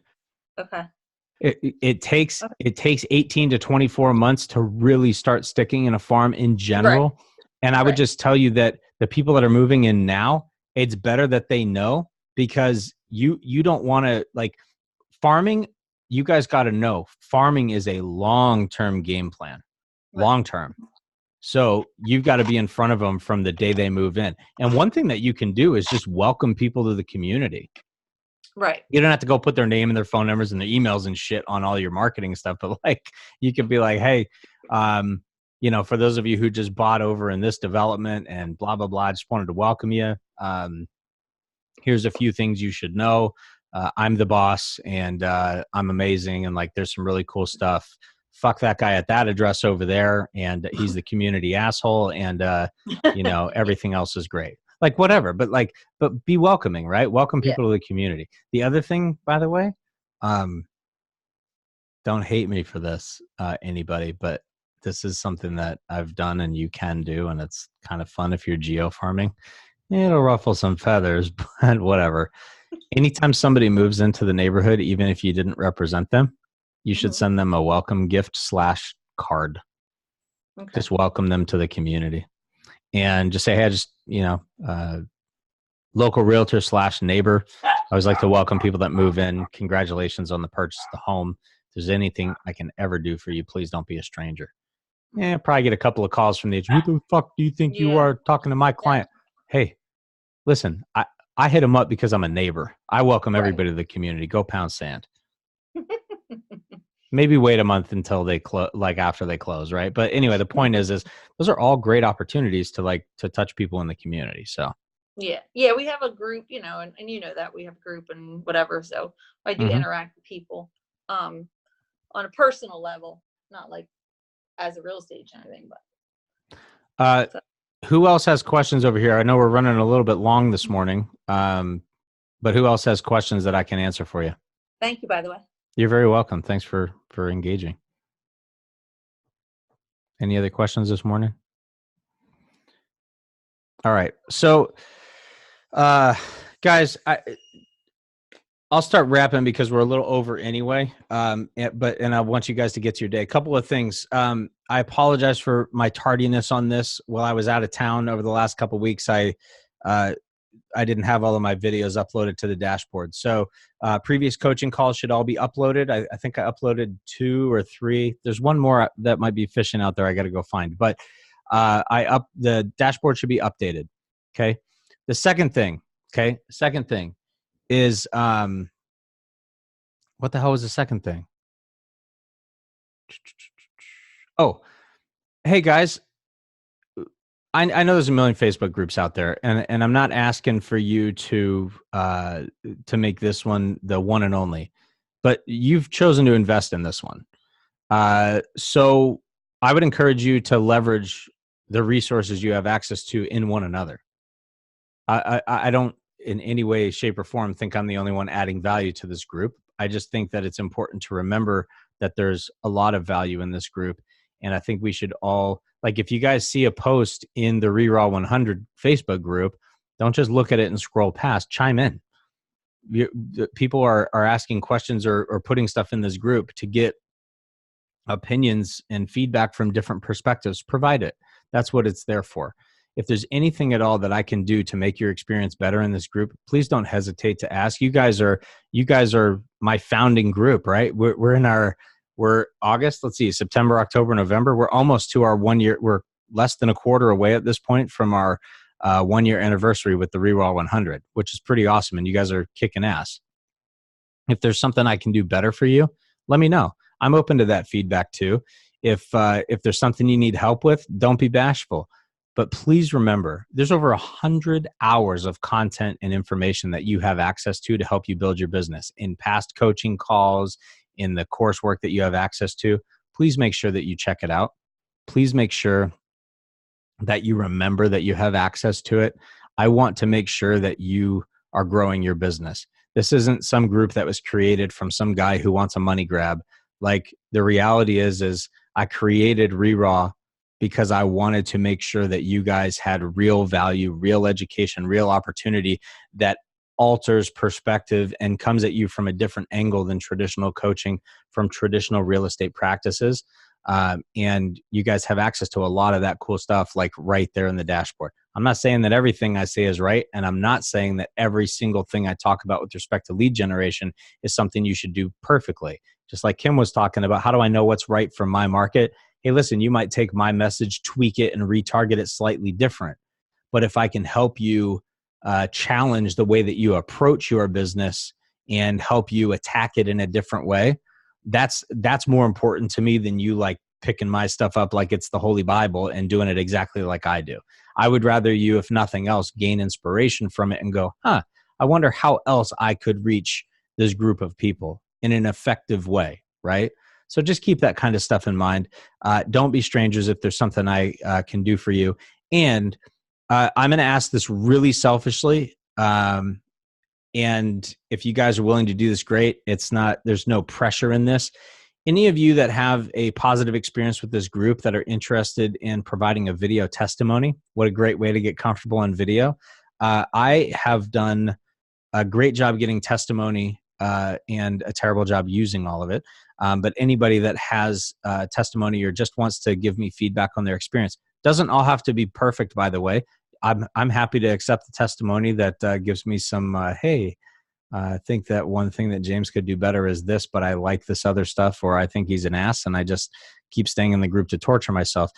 Okay. It takes 18 to 24 months to really start sticking in a farm in general. Right. And I would just tell you that the people that are moving in now, it's better that they know, because you don't want to, like, farming, you guys got to know farming is a long-term game plan, long-term. So you've got to be in front of them from the day they move in. And one thing that you can do is just welcome people to the community. Right. You don't have to go put their name and their phone numbers and their emails and shit on all your marketing stuff, but like, you could be like, hey, for those of you who just bought over in this development and blah, blah, blah, I just wanted to welcome you. Here's a few things you should know. I'm the boss and I'm amazing. And like, there's some really cool stuff. Fuck that guy at that address over there. And he's the community asshole. And, everything else is great. Like, whatever, but be welcoming, right? Welcome people to the community. The other thing, by the way, don't hate me for this, anybody, but this is something that I've done and you can do. And it's kind of fun if you're geo farming. It'll ruffle some feathers, but whatever. Anytime somebody moves into the neighborhood, even if you didn't represent them, you should send them a welcome gift / card. Okay. Just welcome them to the community. And just say, hey, local realtor / neighbor. I always like to welcome people that move in. Congratulations on the purchase of the home. If there's anything I can ever do for you, please don't be a stranger. Yeah, probably get a couple of calls from the agent. Who the fuck do you think you are talking to my client? Hey, listen, I hit them up because I'm a neighbor. I welcome everybody to the community. Go pound sand. Maybe wait a month until they after they close, right? But anyway, the point is those are all great opportunities to touch people in the community. So yeah, we have a group, and that we have a group and whatever. So I do interact with people on a personal level, not like as a real estate agent or anything. But who else has questions over here? I know we're running a little bit long this morning, but who else has questions that I can answer for you? Thank you, by the way. You're very welcome. Thanks for engaging. Any other questions this morning? All right. So, guys, I'll start wrapping because we're a little over anyway. But I want you guys to get to your day. A couple of things. I apologize for my tardiness on this. While I was out of town over the last couple of weeks, I didn't have all of my videos uploaded to the dashboard. So previous coaching calls should all be uploaded. I think I uploaded 2 or 3. There's one more that might be fishing out there. I got to go find. But the dashboard should be updated. Okay. The second thing is what the hell was the second thing? Oh, hey guys. I know there's a million Facebook groups out there, and I'm not asking for you to make this one the one and only. but you've chosen to invest in this one. So I would encourage you to leverage the resources you have access to in one another. I don't in any way, shape, or form think I'm the only one adding value to this group. I just think that it's important to remember that there's a lot of value in this group. And I think we should all, like, if you guys see a post in the Reraw 100 Facebook group, don't just look at it and scroll past, chime in. People are asking questions or putting stuff in this group to get opinions and feedback from different perspectives. Provide it. That's what it's there for. If there's anything at all that I can do to make your experience better in this group, please don't hesitate to ask. You guys are my founding group, right? We're August, let's see, September, October, November. We're almost to our 1 year. We're less than a quarter away at this point from our 1 year anniversary with the Reraw 100, which is pretty awesome. And you guys are kicking ass. If there's something I can do better for you, let me know. I'm open to that feedback too. If there's something you need help with, don't be bashful. But please remember, there's over 100 hours of content and information that you have access to help you build your business in past coaching calls, in the coursework that you have access to. Please make sure that you check it out. Please make sure that you remember that you have access to it. I want to make sure that you are growing your business. This isn't some group that was created from some guy who wants a money grab. Like, the reality is I created Reraw because I wanted to make sure that you guys had real value, real education, real opportunity that alters perspective and comes at you from a different angle than traditional coaching, from traditional real estate practices. And you guys have access to a lot of that cool stuff, like right there in the dashboard. I'm not saying that everything I say is right, and I'm not saying that every single thing I talk about with respect to lead generation is something you should do perfectly. Just like Kim was talking about, how do I know what's right for my market? Hey, listen, you might take my message, tweak it, and retarget it slightly different. But if I can help you challenge the way that you approach your business and help you attack it in a different way, that's more important to me than you like picking my stuff up like it's the Holy Bible and doing it exactly like I do. I would rather you, if nothing else, gain inspiration from it and go, I wonder how else I could reach this group of people in an effective way, right? So just keep that kind of stuff in mind. Don't be strangers if there's something I can do for you. And I'm going to ask this really selfishly. And if you guys are willing to do this, great. There's no pressure in this. Any of you that have a positive experience with this group that are interested in providing a video testimony, what a great way to get comfortable on video. I have done a great job getting testimony and a terrible job using all of it. But anybody that has testimony or just wants to give me feedback on their experience, doesn't all have to be perfect, by the way. I'm happy to accept the testimony that gives me some, hey, I think that one thing that James could do better is this, but I like this other stuff, or I think he's an ass and I just keep staying in the group to torture myself.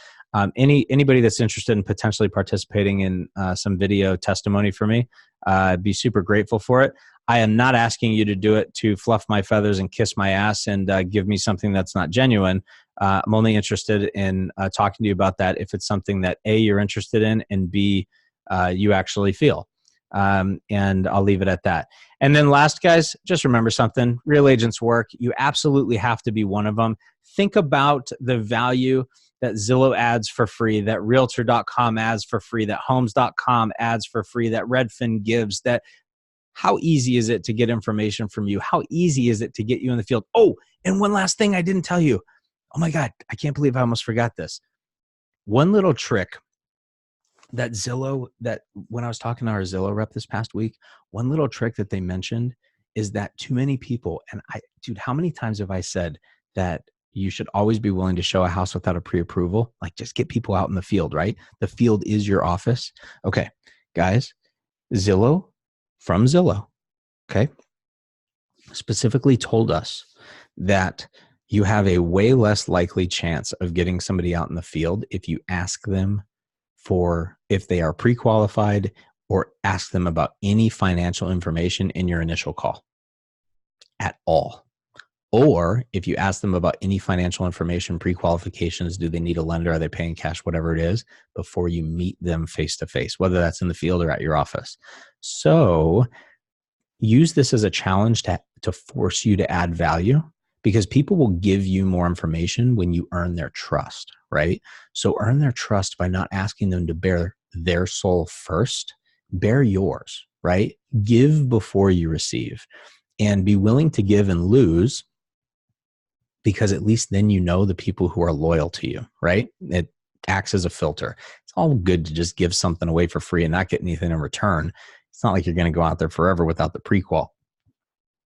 Anybody that's interested in potentially participating in some video testimony for me, I'd be super grateful for it. I am not asking you to do it to fluff my feathers and kiss my ass and give me something that's not genuine. I'm only interested in talking to you about that if it's something that A, you're interested in, and B, you actually feel. And I'll leave it at that. And then last, guys, just remember something. Real agents work. You absolutely have to be one of them. Think about the value that Zillow adds for free, that Realtor.com adds for free, that Homes.com adds for free, that Redfin gives. That how easy is it to get information from you? How easy is it to get you in the field? Oh, and one last thing I didn't tell you. Oh my God, I can't believe I almost forgot this. One little trick that Zillow, that when I was talking to our Zillow rep this past week, one little trick that they mentioned is that too many people, and dude, how many times have I said that you should always be willing to show a house without a pre-approval? Like, just get people out in the field, right? The field is your office. Okay, guys, Zillow, from Zillow, okay, specifically told us that you have a way less likely chance of getting somebody out in the field if you ask them for if they are pre-qualified or ask them about any financial information in your initial call at all. Or if you ask them about any financial information, pre-qualifications, do they need a lender, are they paying cash, whatever it is, before you meet them face-to-face, whether that's in the field or at your office. So use this as a challenge to to force you to add value, because people will give you more information when you earn their trust, right? So earn their trust by not asking them to bare their soul first, bare yours, right? Give before you receive, and be willing to give and lose, because at least then you know the people who are loyal to you, right? It acts as a filter. It's all good to just give something away for free and not get anything in return. It's not like you're going to go out there forever without the prequel.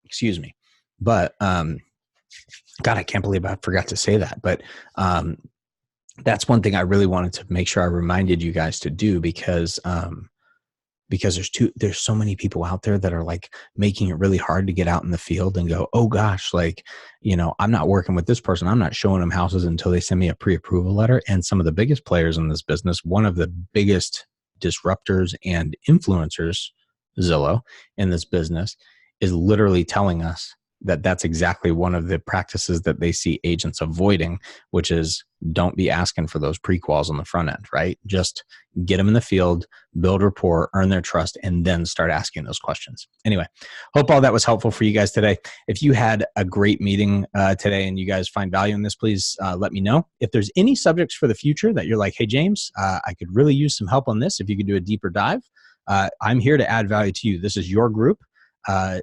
Excuse me. But God, I can't believe I forgot to say that. But that's one thing I really wanted to make sure I reminded you guys to do, because there's so many people out there that are like making it really hard to get out in the field and go, oh gosh, like, I'm not working with this person. I'm not showing them houses until they send me a pre-approval letter. And some of the biggest players in this business, one of the biggest disruptors and influencers, Zillow, in this business, is literally telling us that that's exactly one of the practices that they see agents avoiding, which is don't be asking for those prequals on the front end, right? Just get them in the field, build rapport, earn their trust, and then start asking those questions. Anyway, hope all that was helpful for you guys today. If you had a great meeting today and you guys find value in this, please let me know. If there's any subjects for the future that you're like, hey, James, I could really use some help on this. If you could do a deeper dive, I'm here to add value to you. This is your group.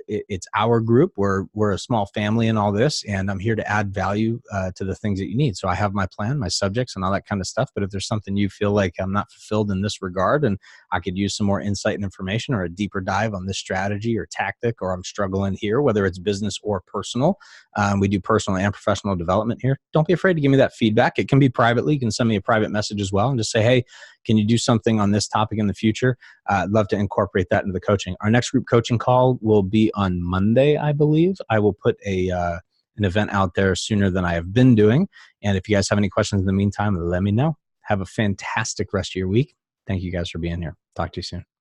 It's our group. We're a small family in all this, and I'm here to add value to the things that you need. So I have my plan, my subjects, and all that kind of stuff. But if there's something you feel like I'm not fulfilled in this regard, and I could use some more insight and information, or a deeper dive on this strategy or tactic, or I'm struggling here, whether it's business or personal, we do personal and professional development here. Don't be afraid to give me that feedback. It can be privately. You can send me a private message as well and just say, hey, can you do something on this topic in the future? I'd love to incorporate that into the coaching. Our next group coaching call will be on Monday, I believe. I will put an event out there sooner than I have been doing. And if you guys have any questions in the meantime, let me know. Have a fantastic rest of your week. Thank you guys for being here. Talk to you soon.